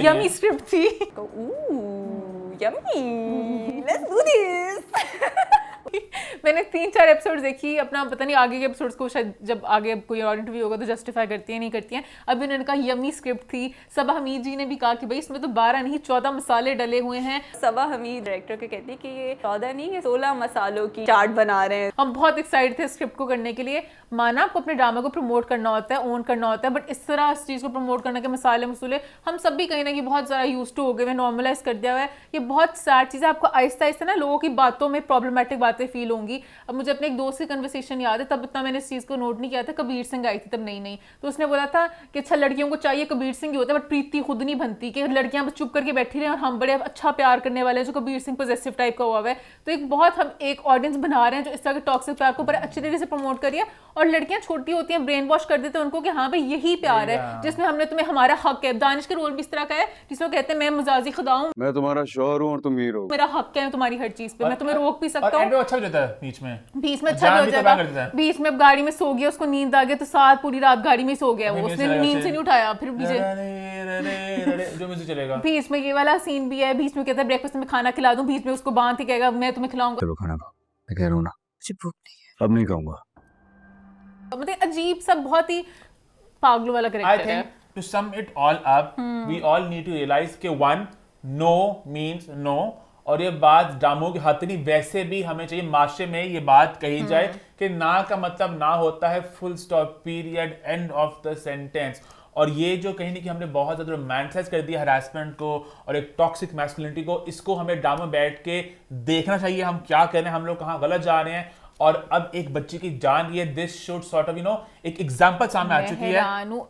Speaker 2: यमी स्क्रिप्ट थी। Yummy, let's do this. मैंने 3-4 एपिसोड्स देखी, अपना पता नहीं आगे के एपिसोड्स को शायद जब आगे कोई और इंटरव्यू होगा तो जस्टिफाई करती है नहीं करती हैं। अभी उन्होंने कहा यमी स्क्रिप्ट थी। सबा हमीद जी ने भी कहा कि भाई इसमें तो 12 नहीं 14 मसाले डले हुए हैं।
Speaker 9: सबा हमीद डायरेक्टर के कहती है कि ये 14 नहीं, ये 16 मसालों की चाट बना रहे हैं।
Speaker 2: हम बहुत एक्साइटेड थे स्क्रिप्ट को करने के लिए। माना आपको अपने ड्रामा को प्रमोट करना होता है, ओन करना होता है, बट इस तरह इस चीज़ को प्रमोट करने के मसाले मसूले हम सब भी कहीं ना कहीं बहुत ज़्यादा यूज टू हो गए, नॉर्मलाइज कर दिया हुआ है। ये बहुत सैड चीज़ है। आपको आहिस्ता आहिस्ता ना लोगों की बातों में प्रॉब्लमेटिक बातें फील होंगी। अब मुझे अपने एक दोस्त की कन्वर्सेशन याद है, तब इतना मैंने इस चीज़ को नोट नहीं किया था। कबीर सिंह आई थी तब नहीं, तो उसने बोला था कि अच्छा लड़कियों को चाहिए कबीर सिंह ही होता है, बट प्रीति खुद नहीं बनती, कि लड़कियां बस चुप करके बैठी रहे और हम बड़े अच्छा प्यार करने वाले हैं जो कबीर सिंह पॉजेसिव टाइप का हुआ है। तो एक बहुत हम एक ऑडियंस बना रहे हैं जो इस तरह के टॉक्सिक प्यार को बड़े अच्छी तरीके से प्रमोट करिए, और लड़कियां छोटी होती हैं, ब्रेन वॉश कर देते हैं उनको कि हाँ भाई यही प्यार है जिसमें हमने तुम्हें हमारा हक है। दानिश का रोल भी इस तरह का है जिसमें कहते हैं मैं मजाजी खुदा हूँ,
Speaker 8: मैं तुम्हारा शौहर हूँ और तुम हीरो,
Speaker 2: मेरा हक है तुम्हारी हर चीज पे, मैं तुम्हें रोक भी सकता हूँ।
Speaker 1: अच्छा हो जाता है बीच में
Speaker 2: अच्छा हो जाएगा। बीच में गाड़ी में सो गया, उसको नींद आ गई तो साथ पूरी रात गाड़ी में सो गया वो, उसने नींद से नहीं उठाया। फिर
Speaker 1: जो म्यूजिक चलेगा
Speaker 2: बीच में ये वाला सीन भी है। बीच में कहता है ब्रेकफास्ट में खाना खिला दूं, बीच में उसको बांध के कहेगा मैं तुम्हें खिलाऊंगा।
Speaker 8: चलो खाना खाओ, मैं कह रहा हूँ ना,
Speaker 3: मुझे भूख नहीं है।
Speaker 8: अब नहीं खाऊंगा।
Speaker 2: मतलब अजीब सा बहुत ही पागलों वाला कैरेक्टर है।
Speaker 1: To sum it all up, we all need to realize कि one, no means no, और ये बात ड्रामों के हाथ नहीं, वैसे भी हमें चाहिए माशरे में ये बात कही जाए कि ना का मतलब ना होता है, full stop, period, end of the sentence. और ये जो कहीं नहीं कि हमने बहुत ज़्यादा रोमांटिसाइज कर दिया हरासमेंट को और एक टॉक्सिक मैस्कुलिनिटी को, इसको हमें ड्रामा बैठ के देखना चाहिए हम क्या कर रहे हैं, हम लोग कहाँ गलत जा रहे हैं। और अब एक बच्ची की जान रही है, दिस शुड सॉर्ट ऑफ एक एग्जांपल सामने आ चुकी है।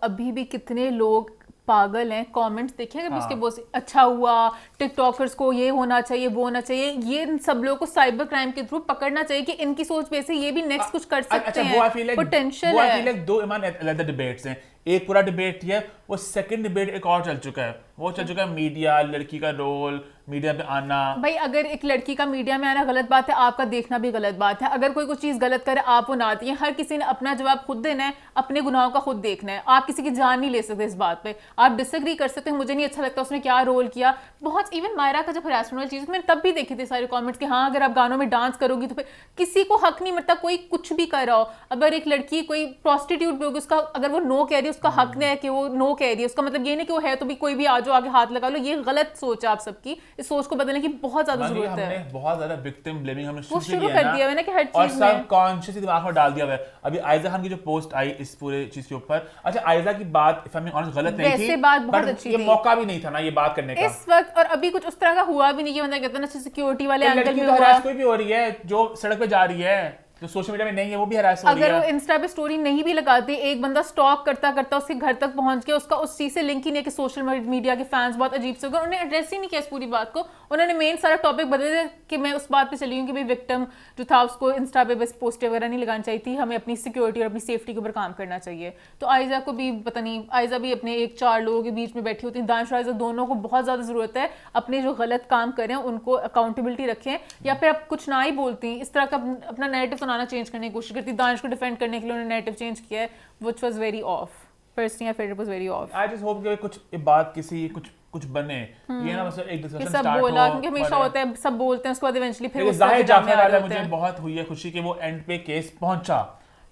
Speaker 2: अभी भी कितने लोग पागल हैं, कमेंट्स देखें कभी उसके बहुत अच्छा हुआ, टिकटॉकर्स को ये होना चाहिए वो होना चाहिए, ये इन सब लोगों को साइबर क्राइम के थ्रू पकड़ना चाहिए कि इनकी सोच पे से ये भी नेक्स्ट कुछ कर सकते हैं, पोटेंशियल है।
Speaker 1: दो अलग डिबेट्स हैं, एक पूरा डिबेट है, वो सेकंड डिबेट एक और चल चुका है, वो चल चुका है मीडिया, लड़की का रोल मीडिया पे आना।
Speaker 2: भाई अगर एक लड़की का मीडिया में आना गलत बात है, आपका देखना भी गलत बात है। अगर कोई चीज गलत करे आप वो ना दिए, हर किसी ने अपना जवाब खुद देना है, अपने गुनाहों का खुद देखना है। आप किसी की जान नहीं ले सकते इस बात पे, आप डिसएग्री कर सकते हैं, मुझे नहीं अच्छा लगता उसने क्या रोल किया। बहुत इवन मायरा का जब हरासमेंट वाली चीज मैंने तब भी देखी थी सारे कॉमेंट्स कि हाँ अगर आप गानों में डांस करोगी तो फिर किसी को हक नहीं मिलता, कोई कुछ भी कर रहा हो। अगर एक लड़की कोई प्रोस्टिट्यूट भी होगी, उसका अगर वो नो कह रही है उसका हक नहीं है कि वो नो कह रही है, उसका मतलब ये नहीं कि वो है तो भी कोई भी आ जाओ आगे हाथ लगा लो। ये गलत सोच है आप सबकी, इस सोच को बदलने की बहुत ज्यादा जरूरत है।
Speaker 1: हमने बहुत ज्यादा विक्टिम ब्लेमिंग हमने
Speaker 2: शुरू कर दिया है ना कि हर चीज
Speaker 1: और सब कॉन्शियस दिमाग में डाल दिया हुआ है। अभी आयजा खान की जो पोस्ट आई इस पूरे चीज के ऊपर, अच्छा आयजा की बात इफ आई एम ऑनेस्ट गलत नहीं थी,
Speaker 2: बात बहुत अच्छी
Speaker 1: ये मौका भी नहीं था ना ये बात करने का
Speaker 2: इस वक्त, और अभी कुछ उस तरह का हुआ भी नहीं कि बंदा कहता ना सिक्योरिटी वाले एंगल में
Speaker 1: कोई भी हो रही है जो सड़क पे जा रही है, जो सोशल मीडिया में नहीं है वो भी हरास हो रही
Speaker 2: अगर वो
Speaker 1: है।
Speaker 2: इंस्टा पे स्टोरी नहीं भी लगाती, एक बंदा स्टॉक करता करता उसके घर तक पहुंच गया, उसका उस चीज से लिंक ही नहीं है कि सोशल मीडिया के फैंस बहुत अजीब से हो गए, उन्होंने एड्रेस ही नहीं किया इस पूरी बात को। उन्होंने मेन सारा टॉपिक बदल दिया कि मैं उस बात पे चली हूँ कि भाई विक्टिम जो था उसको इंस्टा पे बस पोस्ट वगैरह नहीं लगानी चाहिए थी, हमें अपनी सिक्योरिटी और अपनी सेफ्टी के ऊपर काम करना चाहिए। तो आयजा को भी पता नहीं, आयजा भी अपने एक 4 लोगों के बीच में बैठी होती है, दानिश और आयजा दोनों को बहुत ज़्यादा ज़रूरत है अपने जो गलत काम कर रहे हैं उनको अकाउंटेबिलिटी रखें, या फिर आप कुछ ना ही बोलती इस तरह का अपना नैरेटिव बनाना चेंज करने की कोशिश करती। दानिश को डिफेंड करने के लिए उन्होंने नैरेटिव चेंज किया है, which was very of. Personally I felt it was very of.
Speaker 1: I just hope कि कुछ बात किसी कुछ बने, ये ना मतलब एक डिस्कशन
Speaker 2: सब
Speaker 1: स्टार्ट
Speaker 2: बोला,
Speaker 1: हो,
Speaker 2: क्योंकि हमेशा होता है सब बोलते हैं उसके बाद इवेंचुअली फिर
Speaker 1: लेकिन
Speaker 2: उस तरह
Speaker 1: जाहिर
Speaker 2: के ड्रामे
Speaker 1: जाफर
Speaker 2: आ
Speaker 1: वाला
Speaker 2: रहे होते
Speaker 1: मुझे
Speaker 2: हैं।
Speaker 1: बहुत हुई है खुशी कि वो एंड पे केस पहुंचा,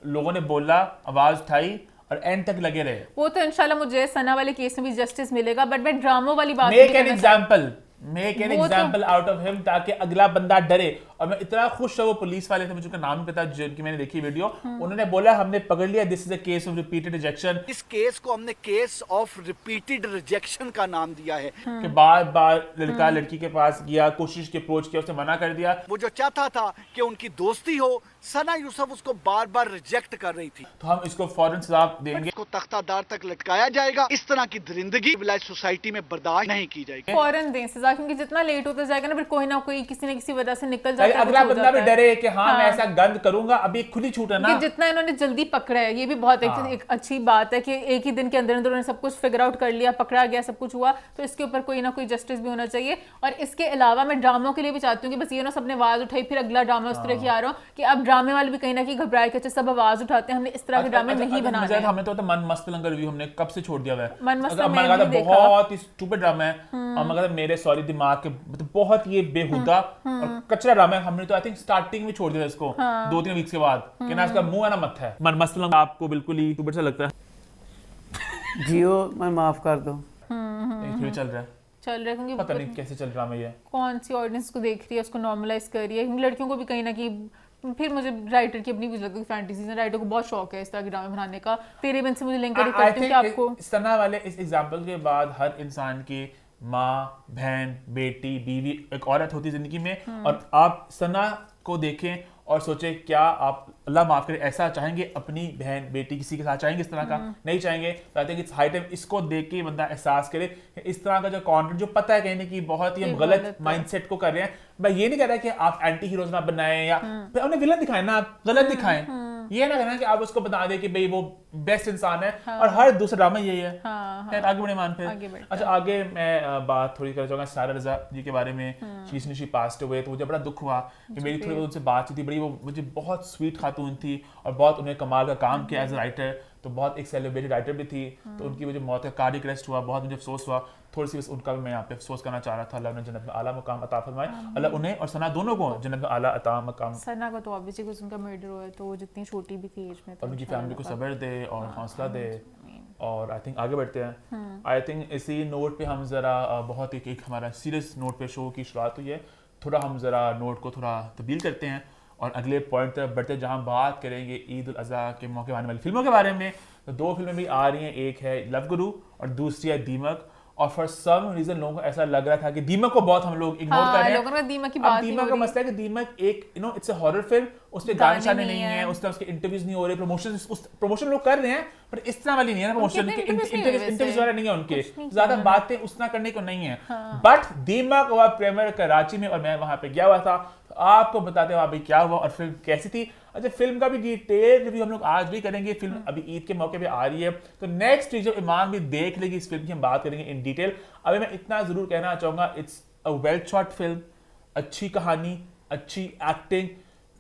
Speaker 1: लोगों ने बोला, आवाज उठाई और एंड तक लगे रहे।
Speaker 2: वो तो इंशाल्लाह मुझे सना वाले केस में भी जस्टिस मिलेगा, बट मैं ड्रामो वाली बात
Speaker 1: मेक
Speaker 2: नहीं
Speaker 1: एन
Speaker 2: करना
Speaker 1: एग्जांपल, मेक एन
Speaker 2: वो तो-
Speaker 1: एग्जांपल आउट ऑफ हिम, ताकि अगला बंदा डरे। और मैं इतना खुश था, वो पुलिस वाले थे, मुझे उनका नाम नहीं पता, जिनकी मैंने देखी वीडियो, उन्होंने बोला हमने पकड़ लिया, this is a case of repeated rejection.
Speaker 4: इस केस को हमने केस ऑफ रिपीटेड रिजेक्शन का नाम दिया है।
Speaker 1: कि बार बार लड़का लड़की के पास गया, कोशिश की, अप्रोच किया, उसने मना कर दिया।
Speaker 4: वो जो चाहता था कि उनकी दोस्ती हो, सना यूसुफ उसको बार बार रिजेक्ट कर रही थी।
Speaker 1: तो हम इसको फौरन सजा देंगे।
Speaker 4: इसको तख्तादार तक लटकाया जाएगा। इस तरह की दरिंदगी सिविलाइज्ड सोसाइटी में बर्दाश्त नहीं की जाएगी।
Speaker 2: फौरन दें सजा, क्योंकि जितना लेट होता जाएगा ना फिर कोई ना कोई किसी न किसी वजह से निकल जाता है,
Speaker 1: अगला
Speaker 2: कुछ हो
Speaker 1: बंदा भी
Speaker 2: जाता है।
Speaker 1: डरे कि हाँ मैं ऐसा गंद करूंगा, अभी खुली छूट है ना।
Speaker 2: कि जितना इन्होंने जल्दी पकड़ा है, ये भी बहुत एक अच्छी बात है कि एक ही दिन के अंदर अंदर उन्होंने सब कुछ फिगर आउट कर लिया, पकड़ा गया, सब कुछ हुआ, तो इसके ऊपर कोई ना कोई जस्टिस भी होना चाहिए। और इसके अलावा मैं ड्रामों के लिए भी चाहती हूँ कि बस ये ना सबने आवाज उठाई फिर अगला ड्रामा उस तरह की आ रहा हो कि अब ड्रामे वाले भी कहीं ना कहीं घबराए कि सब आवाज उठाते हैं, हमने इस तरह के ड्रामे नहीं बनाने हैं।
Speaker 1: हमने तो मन मस्त लंगर रिव्यू हमने कब से छोड़ दिया हुआ है।
Speaker 2: मन मस्त
Speaker 1: अगर
Speaker 2: मैंने
Speaker 1: मैंने कहा
Speaker 2: भी
Speaker 1: था बहुत ही स्टूपिड ड्रामा है, और मैं कहता मेरे सॉरी दिमाग के मतलब बहुत ये बेहुदा और कचरा ड्रामा है। हमने तो आई थिंक स्टार्टिंग में छोड़ दिया इसको 2-3 वीक्स के बाद कि ना इसका मुंह है ना मत है। मन मस्त लंगर आपको बिल्कुल ही स्टूपिड सा लगता है?
Speaker 10: जियो मैं माफ कर दो।
Speaker 1: नहीं फिर चल रहा है,
Speaker 2: क्योंकि
Speaker 1: पता नहीं कैसे चल रहा है ये,
Speaker 2: कौन सी ऑडियंस को देख रही है, उसको नॉर्मलाइज कर रही है। क्योंकि लड़कियों को भी कहीं ना कहीं, फिर मुझे राइटर की अपनी भी लगती है फैंटेसीज है, राइटर को बहुत शौक है इस तरह के ड्रामे बनाने का। तेरे बिन से मुझे लिंक करती हूँ कि आपको
Speaker 1: सना वाले इस एग्जांपल के बाद हर इंसान की माँ, बहन, बेटी, बीवी, एक औरत होती है जिंदगी में, और आप सना को देखें और सोचें क्या आप अल्लाह माफ करे ऐसा चाहेंगे अपनी बहन, बेटी, किसी के साथ चाहेंगे इस तरह का? नहीं चाहेंगे। तो I think it's high time इसको देख के बंदा एहसास करे इस तरह का जो कंटेंट जो पता है कहने की बहुत ही हम गलत माइंडसेट को कर रहे हैं। मैं ये नहीं कह रहा कि आप एंटी हीरोज ना बनाएं या फिर उन्हें विलन दिखाएं ना, आप गलत दिखाएं। ये ना कहना कि आप उसको बता दें कि भाई वो बेस्ट इंसान है, और हर दूसरा ड्रामा यही है। आगे बढ़े मान फिर। अच्छा आगे मैं बात थोड़ी करना चाहूंगा सारा रजा जी के बारे में। शी पास्ट हुए तो मुझे बड़ा दुख हुआ कि मेरी थोड़ी उनसे बात थी, बड़ी वो मुझे बहुत स्वीट खातून थी और बहुत उन्हें कमाल का काम किया एज ए राइटर, तो बहुत एक सेलिब्रेटेड राइटर भी थी। तो उनकी मुझे मौत का कार्डिक अरेस्ट हुआ, बहुत मुझे अफसोस हुआ। थोड़ी सी बस उनका भी मैं यहाँ पे अफसोस करना चाह रहा था। अल्लाह ने जन्नत में आला मकाम अता फरमाए, अल्लाह उन्हें और सना दोनों को जन्नत में आला अता मकाम।
Speaker 2: सना का तो ऑब्वियसली कुछ उनका मर्डर हुआ है, तो वो जितनी छोटी भी थी एज में, तो
Speaker 1: और उनकी फैमिली को सब्र दे और हौसला दे। और आई थिंक आगे बढ़ते हैं। आई थिंक इसी नोट पे हम ज़रा बहुत एक हमारा सीरियस नोट पे शो की शुरुआत हुई है, थोड़ा हम ज़रा नोट को थोड़ा तब्दील करते हैं और अगले पॉइंट तरफ बढ़ते हैं जहाँ बात करेंगे ईद उल अज़हा के मौके आने वाली फिल्मों के बारे में। तो 2 फिल्में भी आ रही हैं, एक है लव गुरु और दूसरी है दीमक। और फॉर सम रीजन लोगों को ऐसा लग रहा था कि दीमक को बहुत हम लोग इग्नोर कर रहे हैं।
Speaker 2: लोगों ने दीमक की बात
Speaker 1: दीमक का मसला है कि दीमक एक इट्स अ हॉरर फिल्म, उसमें गाने शाने नहीं है, उसके इंटरव्यूज नहीं हो रहे, प्रमोशन लोग कर रहे हैं, पर इस तरह वाली नहीं है ना प्रमोशन के इंटरव्यूज वगैरह नहीं है उनके, ज्यादा बातें उतना करने को नहीं है। बट दीमक हुआ प्रीमियर कराची में और मैं वहां पे गया हुआ था, तो आपको बताते हैं वहां पे क्या हुआ और फिल्म कैसी थी। अच्छा फिल्म का भी डिटेल रिव्यू हम लोग आज भी करेंगे, फिल्म अभी ईद के मौके पे आ रही है, तो नेक्स्ट वीक जब ईमान भी देख लेगी इस फिल्म की हम बात करेंगे इन डिटेल। अभी मैं इतना जरूर कहना चाहूंगा, it's a well short film, अच्छी कहानी, अच्छी एक्टिंग,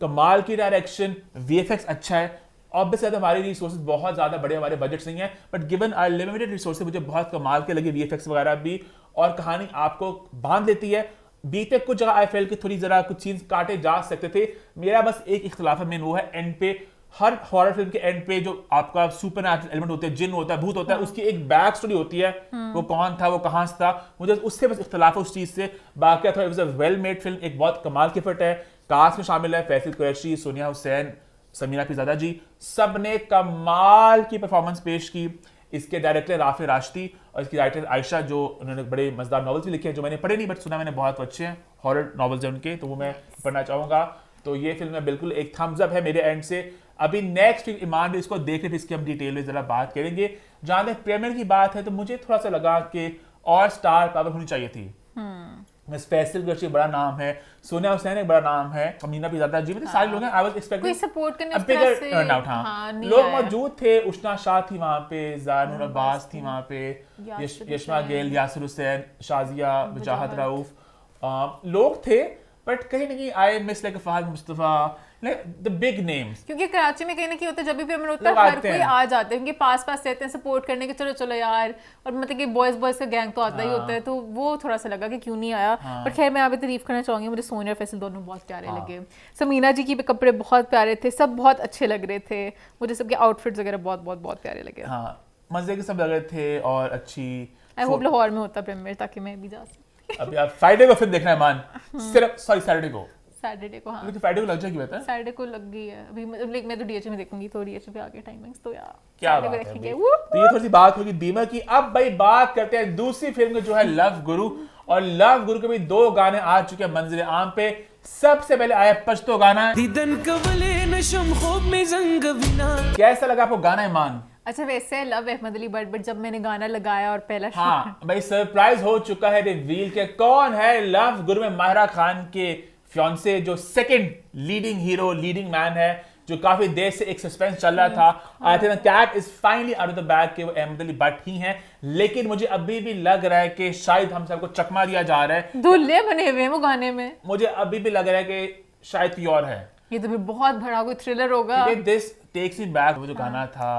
Speaker 1: कमाल की डायरेक्शन, वीएफएक्स अच्छा है। ऑब्वियसली हमारे रिसोर्सेज बहुत ज्यादा बड़े हमारे बजट्स नहीं है, but given our limited resources मुझे बहुत कमाल के लगे वीएफएक्स वगैरह भी, और कहानी आपको बांध लेती है। बीते कुछ जगह आई फेल कि थोड़ी जरा कुछ सीन्स काटे जा सकते थे। मेरा बस एक इख्तिलाफ है मेन, वो है एंड पे। हर हॉरर फिल्म के एंड पे जो आपका सुपर नेचुरल एलिमेंट होते हैं, जिन होता है, भूत होता है, उसकी एक बैक स्टोरी होती है, वो कौन था, वो कहां से था, मुझे उससे बस इख्तिलाफ है उस चीज से। बाकी था it was a well made film, एक बहुत कमाल की फिट है। कास्ट में शामिल है फैसल कुरैशी, सोनिया हुसैन, समीरा पिज़ादा जी, सब ने कमाल की परफॉर्मेंस पेश की। इसके डायरेक्टर राफे राशदी और इसकी राइटर आयशा, जो उन्होंने बड़े मजेदार नॉवेल्स भी लिखे हैं जो मैंने पढ़े नहीं बट सुना मैंने बहुत अच्छे हैं, हॉरर नॉवेल्स हैं उनके, तो वो मैं पढ़ना चाहूँगा। तो तो ये फिल्म में बिल्कुल एक थम्स अप है मेरे एंड से। अभी नेक्स्ट फिल्म ईमान भी इसको देख रहे थे, इसकी हम डिटेल में जरा बात करेंगे। जहां तक प्रीमियर की बात है तो मुझे थोड़ा सा लगा कि और स्टार पावर होनी चाहिए थी। मिस फैसल गर्शी बड़ा नाम है, सोनिया हुसैन एक बड़ा नाम है, अमीना भी ज्यादा जीवित सारे लोग हैं। आई वाज एक्सपेक्टिंग
Speaker 2: कोई सपोर्ट करने
Speaker 1: अ
Speaker 2: उस तरह
Speaker 1: बिगर
Speaker 2: से
Speaker 1: टर्नआउट।
Speaker 2: हाँ, नहीं
Speaker 1: लोग
Speaker 2: आया।
Speaker 1: मौजूद थे, उष्णा शाह थी वहां पे, जानुर अब्बास थी वहां पे,
Speaker 2: यासिर
Speaker 1: यशमा
Speaker 2: हुसैन,
Speaker 1: गेल, यासिर हुसैन, शाजिया, वजाहत रऊफ, लोग थे। बट कहीं ना कहीं I miss like Fahad Mustafa, like the big names.
Speaker 2: क्योंकि कराची में कहीं ना कहीं होता है, जब भी पेमेंट होता
Speaker 1: लोग
Speaker 2: है हर
Speaker 1: आते
Speaker 2: कोई
Speaker 1: हैं।
Speaker 2: आ जाते हैं, उनके पास रहते हैं सपोर्ट करने के, चलो चलो यार। और मतलब कि बॉयज का गैंग तो आता ही होता है, तो वो थोड़ा सा लगा कि क्यों नहीं आया। बट खैर मैं यहाँ पे तारीफ करना चाहूंगी, मुझे सोनिया और फैसल दोनों बहुत प्यारे लगे। समीना जी की भी कपड़े बहुत प्यारे थे, सब बहुत अच्छे लग रहे थे, मुझे सबके आउटफिट्स वगैरह बहुत बहुत बहुत प्यारे लगे।
Speaker 1: हाँ, मजे के सब लग रहे थे और अच्छी।
Speaker 2: आई होप लाहौर में होता प्रीमियर, ताकि मैं भी जा सकती।
Speaker 1: अभी आप फ्राइडे को फिल्म देखना है मान, सिर्फ सॉरी सैटरडे को,
Speaker 2: सैटरडे को, हाँ
Speaker 1: लेकिन फ्राइडे को लग जाएगी बता।
Speaker 2: सैटरडे को लग गई है अभी, मतलब मैं तो डीएच में देखूंगी, तो डीएच पे आगे टाइमिंग्स तो यार
Speaker 1: क्या
Speaker 2: Saturday को
Speaker 1: बात है
Speaker 2: देखेंगे।
Speaker 1: भाई। तो ये थोड़ी सी बात होगी दीमक की। अब भाई बात करते हैं दूसरी फिल्म की जो है लव गुरु। और लव गुरु के भी 2 गाने आ चुके हैं मंजिल आम पे। सबसे पहले आया पछतो गाना। कैसा लगा आपको गाना ईमान?
Speaker 2: अच्छा वैसे लव अहमद अली बट जब मैंने गाना लगाया और पहला
Speaker 1: हाँ भाई, सरप्राइज हो चुका है रिवील के कौन है लव गुरु में माहिरा खान के फियांसे, जो second leading hero, leading man है, जो काफी देर से एक सस्पेंस चल रहा था। I think the cat is finally out of the bag कि वो अहमद अली भट्ट ही हैं। लेकिन मुझे अभी भी लग रहा है कि शायद हम सबको चकमा दिया जा रहा है।
Speaker 2: दूल्हे बने हुए हैं वो गाने में।
Speaker 1: मुझे अभी भी लग रहा है कि शायद कोई और है।
Speaker 2: ये तो फिर बहुत बड़ा कोई थ्रिलर होगा।
Speaker 1: दिस टेक्स मी बैक, वो जो गाना था,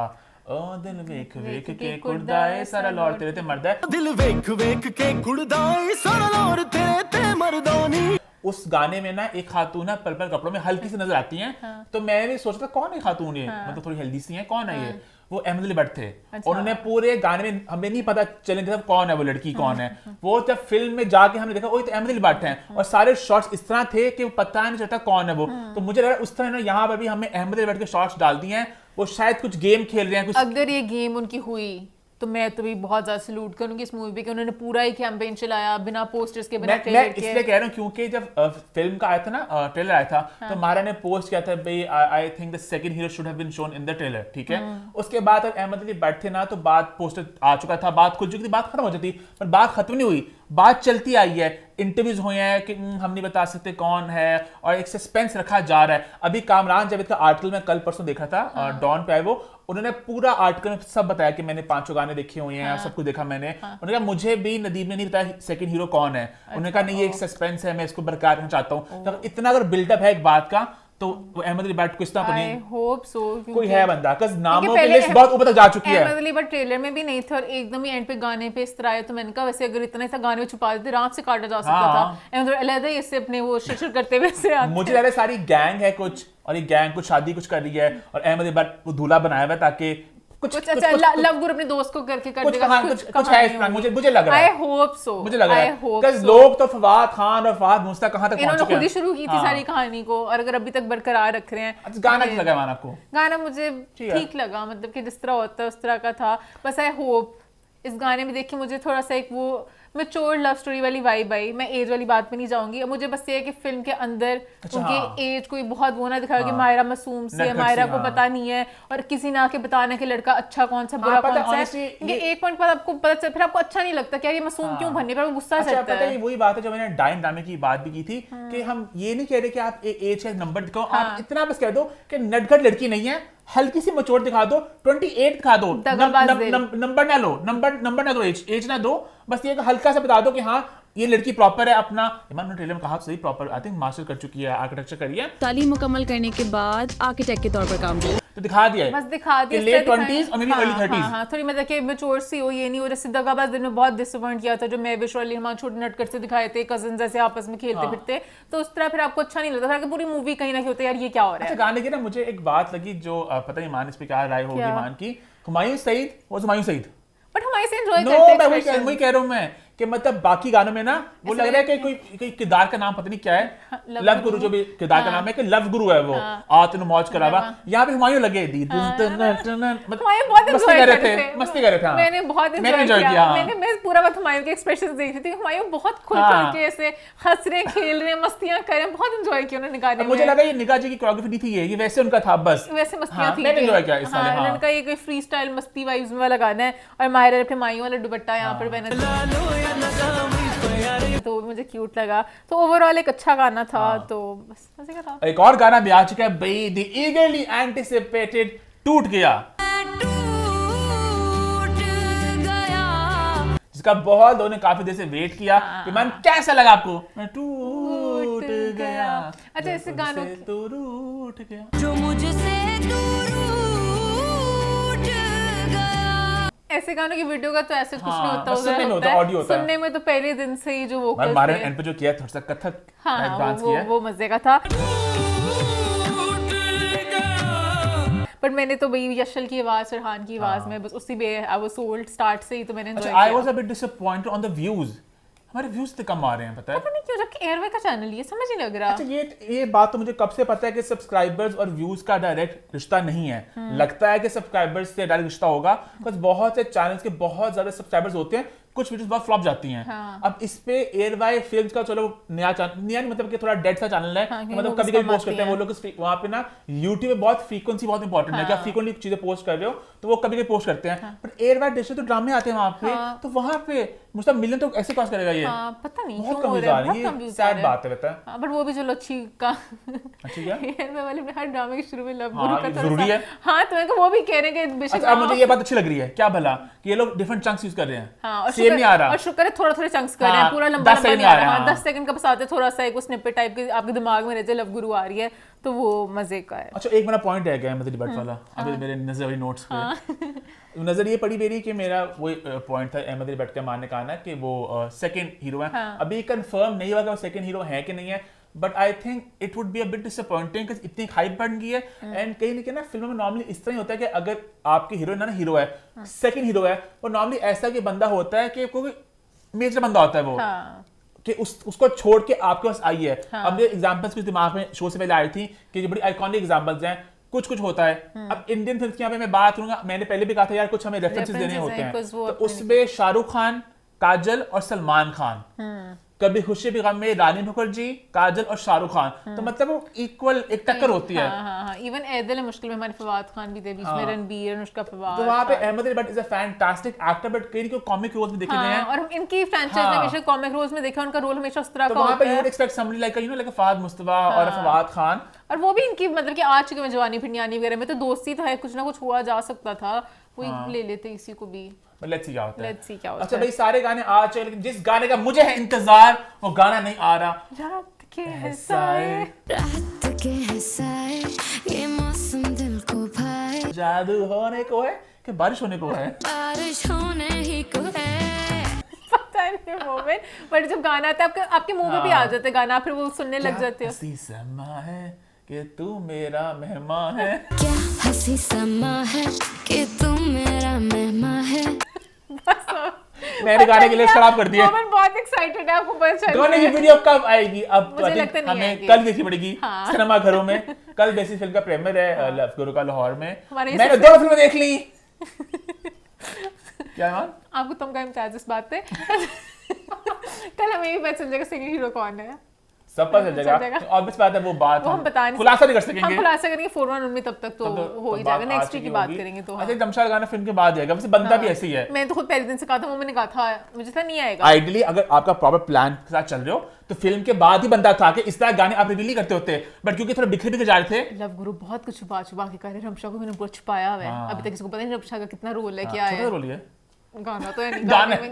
Speaker 1: ओ दिल वेख वेख के कुड़दा है सारा लौट तेरे ते मरदा है,
Speaker 6: दिल वेख वेख के कुड़दा है सारा लौट तेरे ते मर्दानी। उस
Speaker 1: गाने में ना एक खातून है पर्पल कपड़ों में हल्की सी नजर आती हैं। तो मैंने भी सोचा था कौन है खातून ये, मतलब थोड़ी हेल्दी सी है, कौन है ये? वो अहमद अली भट्ट थे। उन्होंने पूरे गाने में हमें नहीं पता चलने था कौन है वो लड़की, कौन है वो। जब फिल्म में जाके हमने देखा वो तो अहमद अली भट्ट हैं, और सारे शॉट्स इस तरह थे कि वो पता नहीं चलता कौन है वो। तो मुझे लगा उस तरह ना यहाँ पर भी हमें अहमद अली भट्ट के शॉट्स डाल दिए हैं, वो शायद कुछ गेम खेल रहे हैं कुछ।
Speaker 2: अगर ये गेम उनकी हुई तो मैं तो भी बहुत ज्यादा सलूट करूंगी इस मूवी पे कि उन्होंने पूरा ही कैंपेन चलाया बिना पोस्टर्स के, बिना
Speaker 1: मैं
Speaker 2: ट्रेलर के।
Speaker 1: इसलिए कह रहा हूँ क्योंकि जब फिल्म का आया था ना, ट्रेलर आया था, तो मारा ने पोस्ट किया था भाई I think the second hero should have been shown in the trailer, ठीक है। उसके बाद अहमद अली भट्ट थे ना, तो बात पोस्टर आ चुका था, बात खुल चुकी थी, बात खत्म हो जाती, पर बात खत्म नहीं हुई, बात चलती आई है, इंटरव्यूज हुए हैं कि हम नहीं बता सकते कौन है, और एक सस्पेंस रखा जा रहा है। अभी कामरान जावेद का आर्टिकल मैं कल परसों देखा था, डॉन पे आए वो, उन्होंने पूरा आर्टिकल में सब बताया कि मैंने 5 गाने देखे हुए हैं और सब कुछ देखा मैंने। उन्होंने कहा मुझे भी नदीम ने नहीं बताया सेकंड हीरो कौन है। उन्होंने कहा नहीं ये एक सस्पेंस है, मैं इसको बरकरार रखना चाहता हूँ। तो इतना अगर बिल्डअप है एक बात का, तो वो अहमद अली भट्ट को इस तरह तो
Speaker 2: आई
Speaker 1: नहीं
Speaker 2: होप सो
Speaker 1: कोई है बंदा, cause नामों की
Speaker 2: पहले
Speaker 1: लिस्ट बहुत ऊपर तक जा चुकी है।
Speaker 2: अहमद अली बट ट्रेलर में भी नहीं थे और एकदम ही एंड पे गाने पे इस तरह आए, तो मैंने कहा वैसे अगर इतना सा गाने छुपा देते आराम से काटा जा सकता था। अहमद अलग ही इससे अपने वो शिशर करते हुए से आते।
Speaker 1: मुझे लग रहा है सारी गैंग है कुछ, और ये गैंग कुछ शादी कुछ कर रही है, और अहमद अली भट्ट वो दूल्हा बनाया हुआ है ताकि कुछ
Speaker 2: अच्छा लव गुरु अपने दोस्त को करके कर देगा,
Speaker 1: कुछ है इस तरह, मुझे लग रहा है।
Speaker 2: आई होप सो,
Speaker 1: मुझे लग रहा है लोग तो फवाद खान और फवाद मुस्तक कहां तक पहुंच
Speaker 2: इन्होंने
Speaker 1: चुके
Speaker 2: खुद ही
Speaker 1: हैं।
Speaker 2: शुरू की थी सारी कहानी को, और अगर अभी तक बरकरार रख रहे हैं।
Speaker 1: अच्छा, गाना कैसा लगा मान आपको?
Speaker 2: गाना मुझे ठीक लगा, मतलब कि जिस तरह होता है उस तरह का था। बस आई होप इस गाने में देखिए मुझे थोड़ा सा एक वो मैच्योर लव स्टोरी वाली वाइब आई। मैं एज वाली बात पे नहीं जाऊंगी, मुझे बस ये है कि फिल्म के अंदर उनकी एज कोई बहुत वो ना दिखाया कि मायरा मासूम सी है, मायरा को पता नहीं है, और किसी ना के बताने के लड़का अच्छा कौन सा बुरा कौन सा है। एक पॉइंट पर आपको पता चल, फिर आपको अच्छा नहीं लगता क्या ये मासूम क्यों बनने पर गुस्सा चढ़ता है।
Speaker 1: वही बात है जो मैंने डाइन ड्रामे की बात भी की थी कि हम ये नहीं कह रहे कि आप एज का नंबर दिखाओ, आप इतना बस कह दो कि नटखट लड़की नहीं है, हल्की सी मचोर दिखा दो, 28 दिखा दो, नंबर ना लो, नंबर ना दो, एज ना दो, बस ये हल्का सा बता दो कि हाँ ये लड़की प्रॉपर है अपना। इमान ट्रेलर में कहा सही प्रॉपर, आई थिंक मास्टर कर चुकी है, आर्किटेक्चर करी है,
Speaker 10: तालीम मुकम्मल करने के बाद आर्किटेक्ट के तौर पर काम किया,
Speaker 1: तो दिखा दिया है,
Speaker 2: बस दिखा दिया
Speaker 1: लेट 20s और मे बी अर्ली 30s।
Speaker 2: हाँ, थोड़ी मतलब कि मैच्योर सी हो, ये नहीं हो रहा। सिद्दीकाबाद दिन में बहुत डिसअपॉइंट किया था जो मैं विश और रहमान छोटे नटखट से दिखाए थे, कजिन जैसे आपस में खेलते फिरते, तो उस तरह फिर आपको अच्छा नहीं लगता था कि पूरी मूवी कहीं ना कहीं होता है यार ये क्या हो रहा है।
Speaker 1: अच्छा, गाने की ना मुझे एक बात लगी जो पता नहीं मान इस पे क्या राय होगी मान की, हुमायूं सईद वाज हुमायूं सईद,
Speaker 2: बट हमारे से एंजॉय
Speaker 1: नो
Speaker 2: करते हैं।
Speaker 1: मैं वही कह रहा हूं मैं कि मतलब बाकी गानों में ना वो लग रहा है कि कोई किरदार का नाम पता नहीं क्या है, लव गुरु जो भी किरदार का नाम है कि लव गुरु है वो, तेन मौज करावा, यहाँ पे हुमायूं लगे दी मस्ती कर रहे थे।
Speaker 2: मैंने बहुत एंजॉय किया। मैं पूरा वक्त हुमायूं के एक्सप्रेशंस देख रही थी, हुमायूं बहुत खुल के ऐसे हंस रहे, खेल रहे, मस्तियां कर रहे हैं, बहुत एंजॉय किया उन्होंने गाने में।
Speaker 1: मुझे लगा ये निगाह जी की कोरियोग्राफी नहीं थी, ये वैसे उनका था, बस
Speaker 2: वैसे मस्तियां थी।
Speaker 1: मैंने एंजॉय किया इस वाले।
Speaker 2: उन्होंने कहा ये कोई फ्री स्टाइल मस्ती वाइब्स वाला गाना है और माहिरा ने अपने मायूं वाला दुपट्टा यहाँ पर पहना तो मुझे क्यूट लगा। तो ओवरऑल एक अच्छा गाना था। तो बस मजे का था।
Speaker 1: एक और गाना भी आ चुका है भाई, द ईगरली एंटिसिपेटेड टूट गया, जिसका बहुत लोगों ने काफी देर से वेट किया कि मैम कैसा लगा आपको? टूट गया।
Speaker 2: अच्छा, ऐसे गानों
Speaker 1: तो रूठ गया
Speaker 7: जो मुझसे
Speaker 2: ऐसे गानों की वीडियो का तो ऐसे कुछ नहीं होता,
Speaker 1: सुनने में होता है, ऑडियो होता है।
Speaker 2: सुनने में तो पहले दिन से ही जो वोकल्स
Speaker 1: हमारे एंड पे जो किया थोड़ा सा कथक डांस किया,
Speaker 2: वो मजे का था। पर मैंने तो भाई यशल की आवाज, सरहान की आवाज में बस उसी में आई वाज सोल्ड स्टार्ट से ही, तो मैंने एंजॉय किया।
Speaker 1: I was a bit disappointed on the views, हमारे व्यूज तो कम आ रहे हैं, पता है
Speaker 2: पता नहीं क्यों, जबकि एयरवे का चैनल ये समझ नहीं लग रहा।
Speaker 1: अच्छा, ये बात तो मुझे कब से पता है कि सब्सक्राइबर्स और व्यूज का डायरेक्ट रिश्ता नहीं है। लगता है कि सब्सक्राइबर्स से डायरेक्ट रिश्ता होगा, बिकॉज़ बहुत से चैनल्स के बहुत ज्यादा सब्सक्राइबर्स होते हैं, कुछ वीडियोस बहुत फ्लॉप जाती हैं। अब इस पे एयरवाई फिल्म्स का चलो नया नहीं मतलब कि थोड़ा डेड सा चैनल है, मतलब कभी कभी पोस्ट करते हैं वो लोग। वहां पे ना यूट्यूब में बहुत फ्रीक्वेंसी बहुत इंपॉर्टेंट है कि आप फ्रीक्वेंटली चीजें पोस्ट कर रहे हो, तो वो कभी कभी पोस्ट करते हैं। बट एयरवाई डिश तो ड्रामे आते हैं वहां पे, तो वहां पे मुझे मिलियन तो ऐसे क्रॉस करेगा ये।
Speaker 2: पता नहीं
Speaker 1: बहुत कम आ रही है, सैड बात है, बता।
Speaker 2: बट वो भी चलो अच्छी का
Speaker 1: अच्छी क्या
Speaker 2: एयरवे वाले में हर ड्रामे के शुरू में लव गुरु का
Speaker 1: जरूरी है।
Speaker 2: हाँ, तो मैं वो भी कह रहे हैं कि बेशक।
Speaker 1: अच्छा, मुझे ये बात अच्छी लग रही है, क्या भला कि ये लोग डिफरेंट चंक्स यूज कर रहे हैं, सेम नहीं आ रहा,
Speaker 2: और शुक्र है थोड़ा थोड़ा चंक्स कर रहे हैं, पूरा लंबा लंबा नहीं आ रहा है। 10 सेकंड का बस आते, थोड़ा सा एक वो स्निपेट टाइप के आपके दिमाग में रहते, लव गुरु आ रही है, तो वो मजे का है।
Speaker 1: अच्छा, एक मेरा पॉइंट है क्या मतलब डिबेट वाला, अभी मेरे नजर नोट्स पे नजर ये पड़ी मेरी कि मेरा वो पॉइंट था अहमद डिबेट का मानने का ना कि वो सेकंड हीरो है। अभी कंफर्म नहीं हुआ कि वो सेकंड हीरो है कि नहीं है, but I think it would be a bit disappointing कि इतनी हाइप बन गई है। एंड कहीं ना कहीं ना फिल्मों में नॉर्मली इस तरह ही होता है कि अगर आपकी हीरोइन ना हीरो है, सेकंड हीरो है, वो नॉर्मली ऐसा कि बंदा होता है कि कोई मेजर बंदा होता है वो, कि उसको छोड़ के आपके पास आई है। अब ये एग्जांपल्स कुछ दिमाग में शो से पहले आई थी कि जो बड़ी आइकॉनिक एग्जांपल्स हैं, कुछ होता है। अब इंडियन फिल्म की यहाँ पे मैं बात करूंगा, मैंने पहले भी कहा था यार कुछ हमें रेफरेंसेस देने होते हैं, तो उसमें शाहरुख खान, काजल और सलमान खान, कभी खुशी भी गम में रानी मुखर्जी, काजल और शाहरुख खान, तो मतलब वो इक्वल एक टक्कर होती है।
Speaker 2: इवन ऐदल है मुश्किल में हमारे फवाद खान भी थे बीच में, रणबीर, अनुष्का फवाद,
Speaker 1: तो वहां पे Ahmed Butt is a fantastic actor, but कई को कॉमिक रोल्स में देखे गए हैं,
Speaker 2: और इनकी फ्रेंचाइज में हमेशा कॉमिक रोल्स में देखा, उनका रोल हमेशा उस तरह का होता है।
Speaker 1: वहां पे you would expect somebody like you know like Fahad Mustafa और फवाद खान,
Speaker 2: और वो भी इनकी मतलब कि आज चुके में जवानी फिरनियानी वगैरह में तो दोस्ती तो है, कुछ ना कुछ हुआ जा सकता था, वही ले लेते इसी को भी।
Speaker 1: लेट्स सी क्या होता है।
Speaker 2: अच्छा
Speaker 1: भाई, सारे गाने आ चुके, लेकिन जिस गाने का मुझे है इंतजार वो गाना नहीं आ रहा।
Speaker 2: रात के हसाए
Speaker 3: ये मौसम दिल को भाए,
Speaker 1: जादू होने को है कि बारिश होने को है,
Speaker 3: बारिश होने ही को है,
Speaker 2: पता नहीं मोमेंट, बट जब गाना आता है आपके मुंह में भी आ जाता है गाना, फिर वो सुनने लग जाते हो।
Speaker 1: हंसी समा है कि तू मेरा मेहमान है,
Speaker 3: क्या हंसी समा है कि तू मेरा मेहमान है।
Speaker 1: मैंने गाने के लिए खराब कर दिया।
Speaker 2: मोमेंट बहुत एक्साइटेड है, आपको पता चल
Speaker 1: गाने की वीडियो कब आएगी? अब
Speaker 2: मुझे लगता नहीं
Speaker 1: हमें
Speaker 2: आएगी।
Speaker 1: कल देखनी पड़ेगी सिनेमा घरों में। कल बेसिस फिल्म का प्रीमियर है लव गुरु का लाहौर में, मैंने 2 फिल्में देख ली। क्या मान
Speaker 2: आपको तुम का इम्तियाज इस बात पे कल हमें भी पता चल जाएगा सेकंड हीरो कौन है,
Speaker 1: सब पता चल जाएगा। ऑब्वियस बात है, वो बात
Speaker 2: हम बता नहीं
Speaker 1: खुलासा नहीं कर सकेंगे,
Speaker 2: हम खुलासा करेंगे 411 में, तब तक तो हो ही जाएगा, नेक्स्ट वीक की बात करेंगे। तो
Speaker 1: अच्छा, दमशाल गाना फिल्म के बाद आएगा, वैसे बनता भी ऐसे ही है।
Speaker 2: मैं तो खुद पहले दिन से कहा था, वो मैंने कहा था मुझे था नहीं आएगा।
Speaker 1: आइडियली अगर आपका प्रॉपर प्लान के साथ चल रहे हो तो फिल्म के बाद ही बनता था कि इस तरह गाने आप रिलीज करते होते, बट क्योंकि थोड़ा बिखरे जा रहे थे।
Speaker 2: लव गुरु बहुत कुछ छुपा के कर रहे हैं, रमशा को मैंने बहुत छुपाया हुआ है, अभी तक किसी को पता नहीं रमशा का कितना रोल है, क्या है
Speaker 1: रोल है।
Speaker 2: गाना तो है नहीं,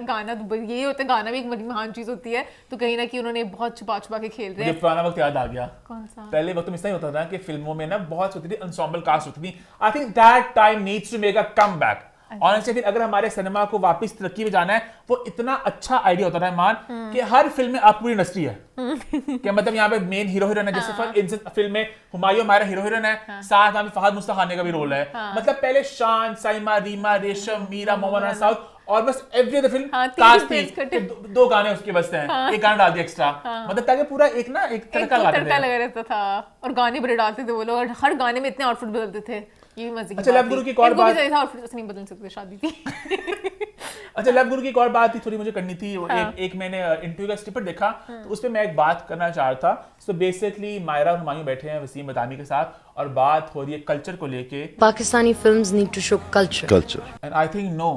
Speaker 2: गाना तो यही होता है, गाना भी एक महान चीज होती है, तो कहीं ना कहीं उन्होंने बहुत छुपा के खेल रहे हैं।
Speaker 1: पुराना वक्त याद आ गया।
Speaker 2: कौन सा?
Speaker 1: पहले वक्त में ऐसा ही होता था कि फिल्मों में ना बहुत होती थी, एंसेंबल कास्ट होती थी। I think that time needs to make a comeback. Honestly फिर अगर हमारे सिनेमा को वापस तरक्की में जाना है, वो इतना अच्छा आइडिया होता था मान कि हर फिल्म में आप पूरी इंडस्ट्री है कि मतलब यहाँ पे मेन हीरो हीरोइन है, जैसे फॉर इंस्टेंस फिल्म में हुमायूं हमारा हीरो हीरोइन है, साथ में फहद मुस्तफा खान का भी रोल है। मतलब पहले शान, साइमा, रीमा, रेशम, मीरा, मोहम्मद साउथ और बस एवरी अदर फिल्म
Speaker 2: हाँ,
Speaker 1: कास्ट
Speaker 2: तीन
Speaker 1: थी, दो गाने उसके बसते हैं, एक गाना डाल दिया एक्स्ट्रा, मतलब ताकि पूरा एक ना एक तड़का लगाते
Speaker 2: तड़का
Speaker 1: थे।
Speaker 2: लगा रहता था और गाने बड़े डालते थे वो लोग, और हर गाने में इतने आउटफिट बदलते थे, ये भी मजे की
Speaker 1: अच्छा,
Speaker 2: बात
Speaker 1: लव गुरु
Speaker 2: थी।
Speaker 1: की एक और
Speaker 2: इनको भी
Speaker 1: बात-
Speaker 2: चाहिए था आउटफिट, नहीं बदल सकते, शादी थी।
Speaker 1: अच्छा, लव गुरु की एक और बात थी, थोड़ी मुझे करनी थी।
Speaker 2: हाँ।
Speaker 1: एक मैंने इंटरव्यू का स्निपेट देखा, तो उस पे मैं एक बात करना चाह रहा था। सो बेसिकली मायरा और हुमायूं बैठे हैं वसीम बतानी के साथ, और बात हो रही है कल्चर को लेके।
Speaker 3: Pakistani films need to show culture
Speaker 1: and I think no,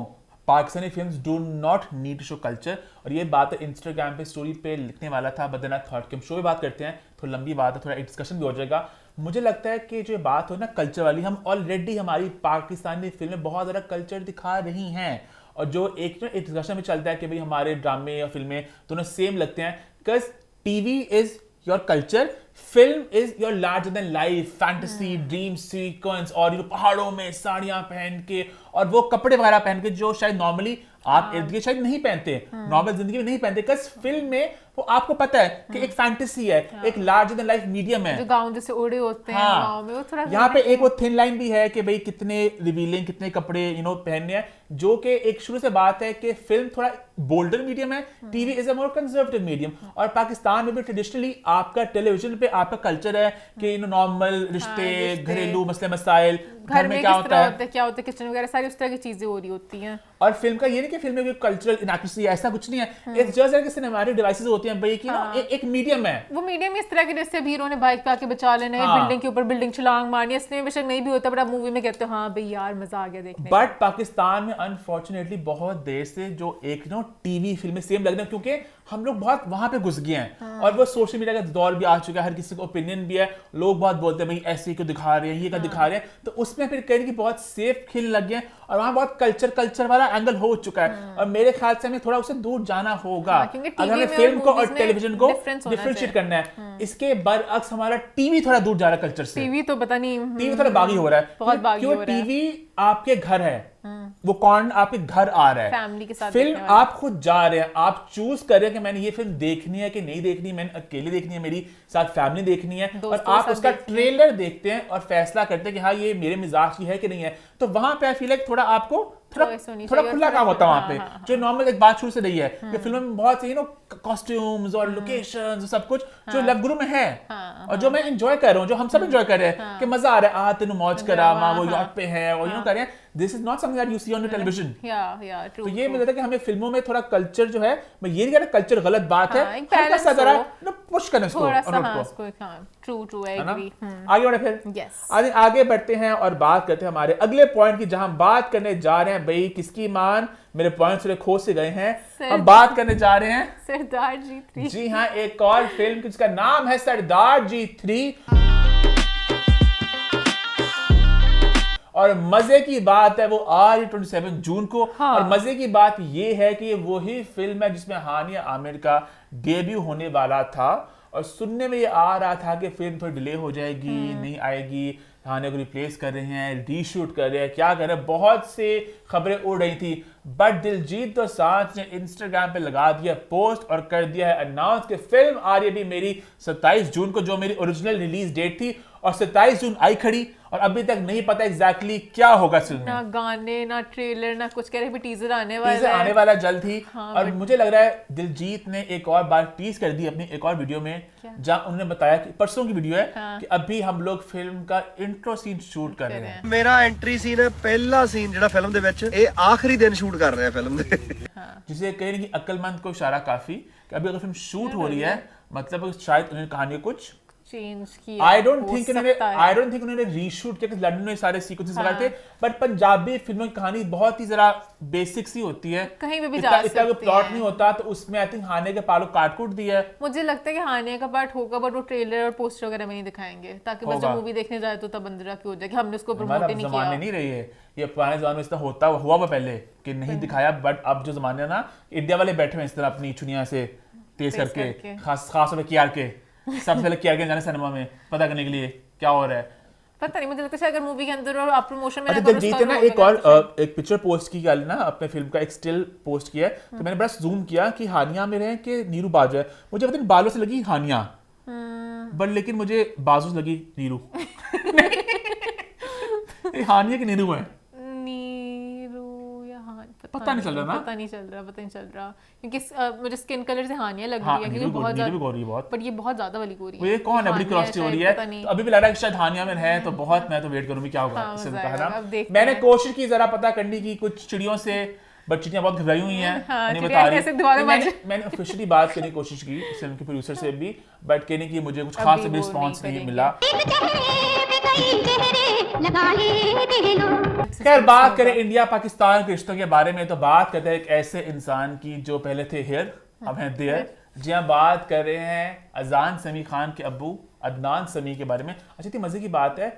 Speaker 1: Pakistani films do not need to show culture. और ये बात इंस्टाग्राम पे स्टोरी पे लिखने वाला था, बट देन आई थॉट कि हम शो में बात करते हैं, थोड़ी लंबी बात है, थोड़ा डिस्कशन भी हो जाएगा। मुझे लगता है कि जो बात हो ना कल्चर वाली, हम ऑलरेडी हमारी पाकिस्तानी फिल्में बहुत ज़्यादा कल्चर दिखा रही हैं, और जो एक डिस्कशन में चलता है कि भाई हमारे ड्रामे और फिल्में दोनों सेम लगते हैं, because TV is your culture, film is your larger than life fantasy dream sequence, और ये पहाड़ों में साड़ियां पहन के और वो कपड़े वगैरह पहन के जो शायद नॉर्मली आप इर्द गिर्द शायद नहीं पहनते, नॉर्मल जिंदगी में नहीं पहनते, बिकॉज फिल्म में वो आपको पता है कि एक फैंटेसी है, एक लार्जर देन लाइफ मीडियम है,
Speaker 2: जो गाँव जैसे ओढ़े होते हैं गाँव में, वो थोड़ा
Speaker 1: यहाँ पे एक वो थिन लाइन भी है कि भाई कितने रिवीलिंग, कितने कपड़े पहनने हैं, जो कि एक शुरू से बात है कि फिल्म थोड़ा बोल्डर मीडियम है, TV is a more conservative medium. और पाकिस्तान में भी ट्रेडिशनली आपका टेलीविजन पे आपका कल्चर है कि नॉर्मल रिश्ते, घरेलू मसले मसाइल,
Speaker 2: घर में
Speaker 1: क्या
Speaker 2: किस
Speaker 1: होता
Speaker 2: तरह
Speaker 1: है,
Speaker 2: होता है, क्या होता है, किचन वगैरह सारी उस तरह की चीजें हो रही होती हैं।
Speaker 1: और फिल्म का ये नहीं कि फिल्म में कोई कल्चरल इनएक्यूरेसी ऐसा कुछ नहीं है, it's just like cinematic devices होती हैं भाई, कि एक मीडियम है।
Speaker 2: वो मीडियम इस तरह के, जैसे अब हीरो ने बाइक पे आके बचा लेना है, बिल्डिंग के ऊपर बिल्डिंग छलांग मारनी है, इसमें बेशक नहीं भी होता, बट आप मूवी में कहते हो हाँ भाई यार मजा आ गया देखने।
Speaker 1: बट पाकिस्तान में अनफॉर्चुनेटली बहुत देर से जो एक टीवी फिल्में सेम लग रही है, क्योंकि हम लोग बहुत वहां पे घुस गए हैं, और वो सोशल मीडिया का दौर भी आ चुका है, हर किसी का ओपिनियन भी है, लोग बहुत बोलते हैं भाई ऐसे क्यों दिखा रहे हैं, ये क्या दिखा रहे हैं, तो उसमें फिर कहीं की बहुत सेफ खेल लग गए, और वहां बहुत कल्चर वाला एंगल हो चुका है, और मेरे ख्याल से हमें थोड़ा उससे दूर जाना होगा, अगर हमें फिल्म को और टेलीविजन को डिफरेंशिएट करना है। इसके बरअक्स हमारा टीवी थोड़ा दूर जा रहा है कल्चर से,
Speaker 2: टीवी तो पता नहीं,
Speaker 1: टीवी थोड़ा बागी हो रहा है,
Speaker 2: बहुत बागी हो रहा है।
Speaker 1: टीवी आपके घर है, वो कौन आपके घर आ रहा है,
Speaker 2: फैमिली के साथ
Speaker 1: फिल्म
Speaker 2: देखने वाला।
Speaker 1: आप खुद जा रहे हैं, आप चूज कर रहे हैं कि मैंने ये फिल्म देखनी है कि नहीं देखनी, मैंने अकेले देखनी है, मेरी साथ फैमिली देखनी है, और
Speaker 2: दोस्तों
Speaker 1: आप
Speaker 2: के साथ
Speaker 1: उसका
Speaker 2: देखनी है।
Speaker 1: ट्रेलर देखते हैं और फैसला करते हैं कि हाँ ये मेरे मिजाज की है कि नहीं है, तो वहां पे आई फील लाइक थोड़ा आपको
Speaker 2: Choice होनी
Speaker 1: थोड़ा
Speaker 2: चाहिए,
Speaker 1: खुला
Speaker 2: और
Speaker 1: काम होता है वहां
Speaker 2: हाँ,
Speaker 1: पे,
Speaker 2: हाँ,
Speaker 1: जो नॉर्मल एक बात शुरू से रही है कि फिल्म में बहुत से कॉस्ट्यूम्स और लोकेशंस सब कुछ जो लव गुरु में है, और जो मैं एंजॉय कर रहा हूँ, जो हम सब एंजॉय कर रहे हैं कि मजा आ रहा है, तेनु मौज करा मां वो यॉट पे है, और कर रहे हैं, this is not something that you see on television.
Speaker 2: या ट्रू।
Speaker 1: तो ये मुझे लगता है कि हमें फिल्मों में थोड़ा कल्चर जो है, मैं ये नहीं कह रहा कल्चर गलत बात है,
Speaker 2: एक
Speaker 1: हल्का सा
Speaker 2: balance
Speaker 1: जरा
Speaker 2: हो,
Speaker 1: पुश करना इसको,
Speaker 2: थोड़ा सा,
Speaker 1: और
Speaker 2: हाँ,
Speaker 1: उसको,
Speaker 2: इसको, हाँ, ट्रू आई
Speaker 1: है ना?
Speaker 2: एग्री।
Speaker 1: आगे बढ़े फिर,
Speaker 2: Yes.
Speaker 1: आगे बढ़ते हैं और बात करते हैं हमारे अगले पॉइंट की, जहां बात करने जा रहे हैं भाई किसकी मान, मेरे पॉइंट्स थोड़े खो से गए हैं, हम बात करने जा रहे हैं
Speaker 2: सरदार जी 3।
Speaker 1: जी हाँ, एक और फिल्म जिसका नाम है सरदार जी 3, और मजे की बात है वो आ रही 27 जून को, और मजे की बात ये है कि ये वही फिल्म है जिसमें हानिया आमिर का डेब्यू होने वाला था, और सुनने में ये आ रहा था कि फिल्म थोड़ी डिले हो जाएगी, नहीं आएगी, हानिया को रिप्लेस कर रहे हैं, रीशूट कर रहे हैं, क्या कर रहे हैं, बहुत से खबरें उड़ रही थी, बट दिलजीत दोसांझ ने इंस्टाग्राम पे लगा दिया पोस्ट और कर दिया है अनाउंस कि फिल्म आ रही है भी मेरी 27 जून को, जो मेरी ओरिजिनल रिलीज डेट थी, और 27 जून आई खड़ी, और अभी तक नहीं पता एग्जैक्टली क्या होगा फिल्म में,
Speaker 2: ना गाने ना ट्रेलर ना कुछ, कह रहे टीजर आने
Speaker 1: टीजर
Speaker 2: वाला है,
Speaker 1: आने वाला जल्द ही।
Speaker 2: हाँ,
Speaker 1: और मुझे लग रहा है दिलजीत ने एक और बार टीज कर दी अपनी एक और वीडियो में, जहां उन्होंने बताया कि परसों की वीडियो है कि अभी हम लोग फिल्म का इंट्रो सीन शूट कर रहे हैं।
Speaker 11: मेरा एंट्री सीन है, पहला सीन ਜਿਹੜਾ ਫਿਲਮ ਦੇ ਵਿੱਚ ਇਹ ਆਖਰੀ ਦਿਨ ਸ਼ੂਟ ਕਰ ਰਹੇ ਆ ਫਿਲਮ ਦੇ,
Speaker 1: जिसे कहीं कि अक्लमंद को इशारा काफी कि अभी अगर फिल्म शूट हो रही है, मतलब शायद उन्होंने कहानी को कुछ
Speaker 2: चेंज किया,
Speaker 1: आई डोंट थिंक उन्होंने रीशूट किया, लंदन में सारे सीक्वेंसेस लगाए थे, बट पंजाबी फिल्मों की कहानी बहुत ही जरा बेसिक सी होती है,
Speaker 2: कहीं पे भी जा सकते हैं,
Speaker 1: इतना प्लॉट नहीं होता, तो उसमें आई थिंक हानिया के पालो काट कूट दिया है।
Speaker 2: मुझे लगता है कि हानिया का पार्ट होगा, बट वो ट्रेलर और पोस्टर वगैरह में नहीं दिखाएंगे, ताकि बस जब मूवी देखने जाए तो तब अंदर की हो जाए कि हमने उसको प्रमोट ही नहीं किया।
Speaker 1: जमाने नहीं रही है ये, पुराने जमाने में इतना होता हुआ पहले कि नहीं दिखाया, बट अब जो जमाने ना इंडिया वाले बैठे हुए इस तरह अपनी चुनिया से तेज करके, खास में कियार के सबसे पहले कियार के जाने सिनेमा में पता करने के लिए क्या हो रहा है,
Speaker 2: पता नहीं, मुझे लगता है अगर मूवी के अंदर और आप प्रमोशन में
Speaker 1: अच्छा दिलजीत ने ना एक और एक पिक्चर पोस्ट की ना अपने फिल्म का, एक स्टिल पोस्ट किया है, तो मैंने बड़ा जूम किया कि हानिया में रहे कि नीरू बाजू है, मुझे पता नहीं बालों से लगी हानिया, बट लेकिन मुझे बाजू से लगी नीरू हानिया की नीरू है,
Speaker 2: नीरू या
Speaker 1: पता नहीं चल रहा ना,
Speaker 2: पता नहीं चल रहा क्योंकि मुझे स्किन कलर से हानियां लग
Speaker 1: हाँ,
Speaker 2: रही है क्योंकि बहुत
Speaker 1: भी गोरी बहुत,
Speaker 2: बट ये बहुत ज्यादा वाली गोरी
Speaker 1: ये कौन है, बड़ी क्रॉसिटी हो रही है, तो अभी भी लग रहा है कि शायद हानिया में है, तो बहुत मैं तो वेट करूंगी क्या होगा इससे ना। मैंने कोशिश की जरा पता करने की कुछ चिड़ियों से, बट चिड़ियां बहुत घबराई हुई हैं, नहीं बता रही। मैंने ऑफिशियली बात करने की कोशिश की फिल्म के प्रोड्यूसर से भी, बट कहने की मुझे कुछ खास रिस्पॉन्स नहीं मिला। खैर बात करें इंडिया पाकिस्तान के रिश्तों के बारे में, तो बात करते हैं एक ऐसे इंसान की जो पहले थे हियर अब हैं देयर। जी हाँ, बात कर रहे हैं अजान समी खान के अब्बू अदनान समी के बारे में। अच्छा इतनी मजे की बात है,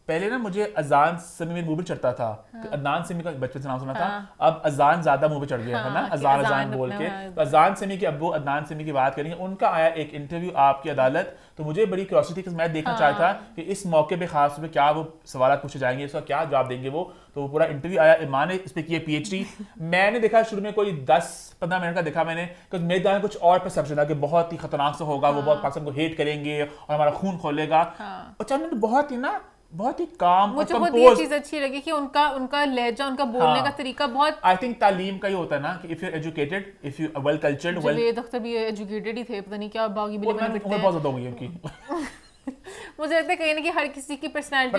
Speaker 1: पहले ना मुझे अजान समी मेरे मुंह पे चढ़ता था, अदनान समी का बचपन से नाम सुना था, अब अजान ज्यादा मुंह पे चढ़ गया है ना, अजान बोल के। तो अजान समी के अब्बू अदनान समी की बात करेंगे। उनका आया एक इंटरव्यू आपकी अदालत, तो मुझे बड़ी क्यूरियोसिटी थी, मैं देखना चाहता था कि इस मौके पे खास पे क्या वो सवाल पूछे जाएंगे, इसका क्या जवाब देंगे वो। तो वो पूरा इंटरव्यू आया, ईमान ने इस पे किया PhD। मैंने देखा शुरू में कोई 10-15 मिनट का देखा मैंने, क्योंकि मेरे दिमाग में कुछ और परसेप्शन था कि बहुत ही खतरनाक से होगा, वो बहुत पाकिस्तान को हेट करेंगे और हमारा खून खोलेगा। अच्छा उन्होंने बहुत ही काम,
Speaker 2: मुझे बहुत ये चीज अच्छी लगी कि उनका लहजा, उनका बोलने का तरीका बहुत,
Speaker 1: आई थिंक तालीम का ही होता है ना कि if you educated, if you well cultured,
Speaker 2: Ved Akhtar भी एजुकेटेड ही थे, पता नहीं क्या बागी बिल्ली में बिकते हैं,
Speaker 1: बहुत ज्यादा हो गई उनकी।
Speaker 2: मुझे लगता है कहीं ना कि हर किसी की पर्सनालिटी,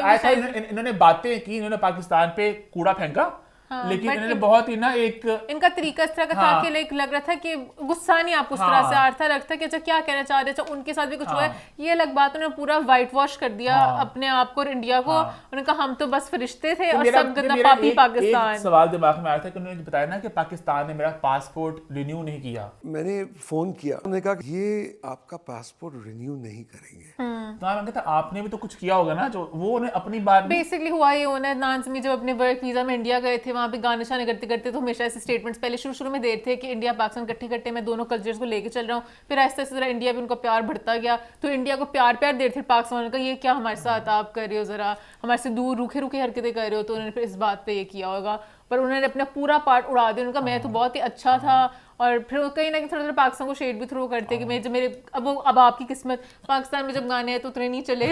Speaker 1: इन्होंने बातें की, इन्होंने पाकिस्तान पे कूड़ा फेंका, लेकिन इन्होंने बहुत ही ना एक
Speaker 2: इनका तरीका इस तरह का था कि लाइक लग रहा था कि गुस्सा नहीं आपको उस तरह से आ रहा था, लगता है कि अच्छा क्या कहना चाह रहे हैं। अच्छा उनके साथ भी कुछ हुआ है, ये अलग बात, उन्होंने पूरा व्हाइट वॉश कर दिया अपने आप को और इंडिया को। उन्होंने कहा हम तो बस फरिश्ते थे और सब गंदा पापी पाकिस्तान।
Speaker 1: एक सवाल दिमाग में आया था कि उन्होंने बताया ना कि पाकिस्तान ने मेरा पासपोर्ट रिन्यू नहीं किया।
Speaker 8: मैंने फोन किया, उन्होंने कहा ये आपका पासपोर्ट रिन्यू नहीं करेंगे।
Speaker 1: तो मैंने कहा आपने भी तो कुछ किया होगा ना, जो वो उन्हें अपनी बात
Speaker 2: बेसिकली हुआ ये होना है। नाज़मी जब अपने वर्क वीजा में इंडिया गए थे, वहाँ पे गाने शाने करते करते तो हमेशा ऐसे स्टेटमेंट्स पहले शुरू में देते थे कि इंडिया पाकिस्तान इकट्ठे मैं दोनों कल्चर्स को लेके चल रहा हूँ। फिर ऐसे ऐसे इंडिया भी उनका प्यार बढ़ता गया, तो इंडिया को प्यार दे रहे थे पाकिस्तान का, ये क्या हमारे साथ आप कर रहे हो, जरा हमारे से दूर रूखे हरकतें कर रहे हो। तो उन्होंने फिर इस बात पे ये किया होगा, पर उन्होंने अपना पूरा पार्ट उड़ा दिया। उनका मैं तो बहुत ही अच्छा था, और फिर कहीं ना कहीं थोड़ा पाकिस्तान को शेड भी थ्रो करते कि मैं जब मेरे अब आपकी किस्मत, पाकिस्तान में जब गाने हैं तो उतने नहीं चले।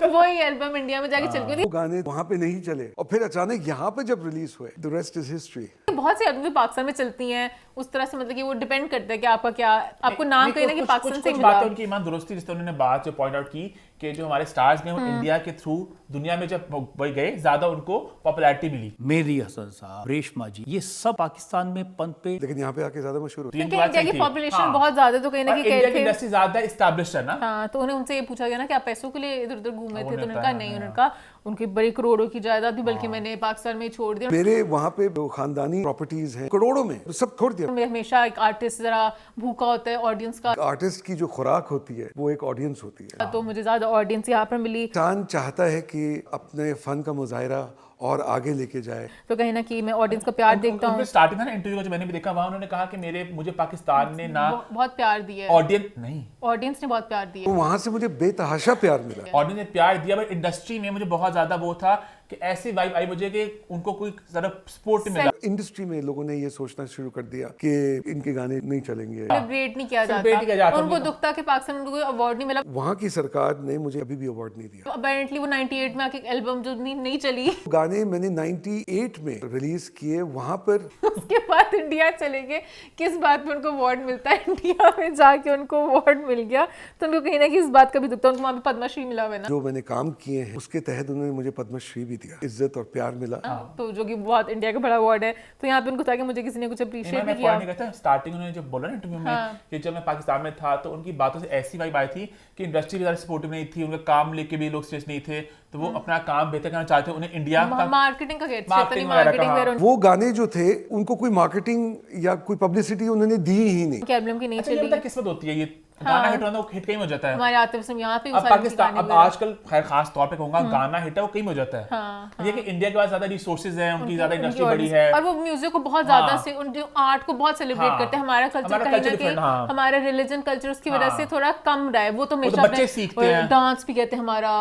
Speaker 2: वही एल्बम इंडिया में जाके चल गई,
Speaker 8: वो गाने वहाँ पे नहीं चले और फिर अचानक यहाँ पे जब रिलीज हुए, द रेस्ट इज हिस्ट्री।
Speaker 2: बहुत सी एल्बम पाकिस्तान में चलती हैं उस तरह से, मतलब कि वो डिपेंड करता है कि आपका क्या, आपको नाम कहीं ना कि पाकिस्तान से मिला।
Speaker 1: बात उनकी ईमान दुरुस्ती, जिस उन्होंने बात जो पॉइंट आउट की कि जो हमारे स्टार्स गए वो इंडिया के थ्रू दुनिया में जब गए ज्यादा उनको पॉपुलैरिटी मिली।
Speaker 12: मेहदी हसन साहब, रेशमा जी, ये सब पाकिस्तान में पंत पे,
Speaker 8: लेकिन यहाँ पे आके ज्यादा मशहूर
Speaker 2: होती है क्योंकि इंडिया की पॉपुलेशन बहुत ज्यादा, तो कहीं ना कहीं
Speaker 1: इंडिया की इंडस्ट्री ज्यादा एस्टैब्लिश्ड है ना।
Speaker 2: हाँ, तो उन्हें उनसे ये पूछा गया ना कि आप पैसों के लिए इधर उधर घूमे थे, तो उन्होंने कहा नहीं, उन्होंने कहा उनकी बड़ी करोड़ों की जायदाद थी, बल्कि मैंने पाकिस्तान में छोड़ दिया।
Speaker 8: मेरे वहाँ पे खानदानी प्रॉपर्टीज हैं करोड़ों में, सब छोड़ दिया।
Speaker 2: मैं हमेशा एक आर्टिस्ट जरा भूखा होता है ऑडियंस का,
Speaker 8: आर्टिस्ट की जो खुराक होती है वो एक ऑडियंस होती है,
Speaker 2: तो मुझे ज्यादा ऑडियंस यहाँ पर मिली।
Speaker 8: इंसान चाहता है कि अपने फन का मुजाहिरा और आगे लेके जाए,
Speaker 2: तो कहीं ना कि मैं ऑडियंस का प्यार देखता हूँ।
Speaker 1: स्टार्टिंग था ना इंटरव्यू जो मैंने भी देखा, वहाँ उन्होंने कहा कि मुझे पाकिस्तान ने ना
Speaker 2: बहुत प्यार दिया, ऑडियंस ने बहुत प्यार दिया,
Speaker 8: वहाँ से मुझे बेतहाशा प्यार मिला,
Speaker 1: ऑडियंस ने प्यार दिया। बट इंडस्ट्री में मुझे बहुत ज्यादा वो था कि ऐसी वाइब आई मुझे कि उनको कोई ज़रा सपोर्ट मिला।
Speaker 8: इंडस्ट्री में लोगों ने ये सोचना शुरू कर दिया कि इनके गाने नहीं चलेंगे,
Speaker 2: सेलिब्रेट नहीं किया जाता, उनको दुख था कि पाकिस्तान में कोई अवार्ड नहीं मिला।
Speaker 8: वहाँ की सरकार ने मुझे अभी भी अवार्ड नहीं दिया।
Speaker 2: अपेरेंटली वो 98 में आके एक एल्बम जो नहीं चली,
Speaker 8: गाने मैंने 98 में रिलीज किए वहाँ पर,
Speaker 2: उसके बाद इंडिया चले गए, किस बात पे उनको अवार्ड मिलता है, इंडिया में जाके उनको अवार्ड मिल गया, तो उनको कहीं ना कहीं इस बात का भी दुख था। उनको वहाँ पे पद्मश्री मिला हुआ है ना,
Speaker 8: जो मैंने काम किए हैं उसके तहत उन्होंने मुझे पद्मश्री भी दिया, इज्जत और प्यार मिला,
Speaker 2: तो जो कि बहुत इंडिया का बड़ा अवार्ड है। तो यहाँ पे उनको था कि मुझे किसी ने कुछ अप्रिशिएट नहीं किया।
Speaker 1: स्टार्टिंग उन्होंने जब बोला ना इंटरव्यू में कि जब मैं पाकिस्तान में था, तो उनकी बातों से ऐसी वाइब आई थी कि इंडस्ट्री भी ज़्यादा सपोर्टिव नहीं थी, उनका काम लेके भी लोग सीरियस नहीं थे, तो वो अपना काम बेहतर करना चाहते हैं। उन्हें इंडिया का
Speaker 2: मार्केटिंग का
Speaker 8: वो गाने जो थे उनको कोई मार्केटिंग या कोई पब्लिसिटी उन्होंने दी ही नहीं,
Speaker 2: एल्बम की नहीं चली।
Speaker 1: किस्मत होती है, ये गाना हिट होना हिट कहीं हो जाता है।
Speaker 2: हमारे आतिफ असलम यहाँ पे
Speaker 1: अब पाकिस्तान, अब आजकल खैर खास तौर पे कहूंगा गाना हिट है वो कहीं हो जाता है। ये कि इंडिया के पास ज्यादा रिसोर्सेज हैं, उनकी ज्यादा इंडस्ट्री बड़ी है,
Speaker 2: और वो म्यूजिक को बहुत ज्यादा से, उनके आर्ट को बहुत सेलिब्रेट करते हैं। हमारा कल्चर कहीं ना कहीं, हमारा रिलीजन कल्चर उसकी वजह से थोड़ा कम रहा है। वो तो हमेशा
Speaker 1: बच्चे सीखते हैं,
Speaker 2: डांस भी कहते हैं, हमारा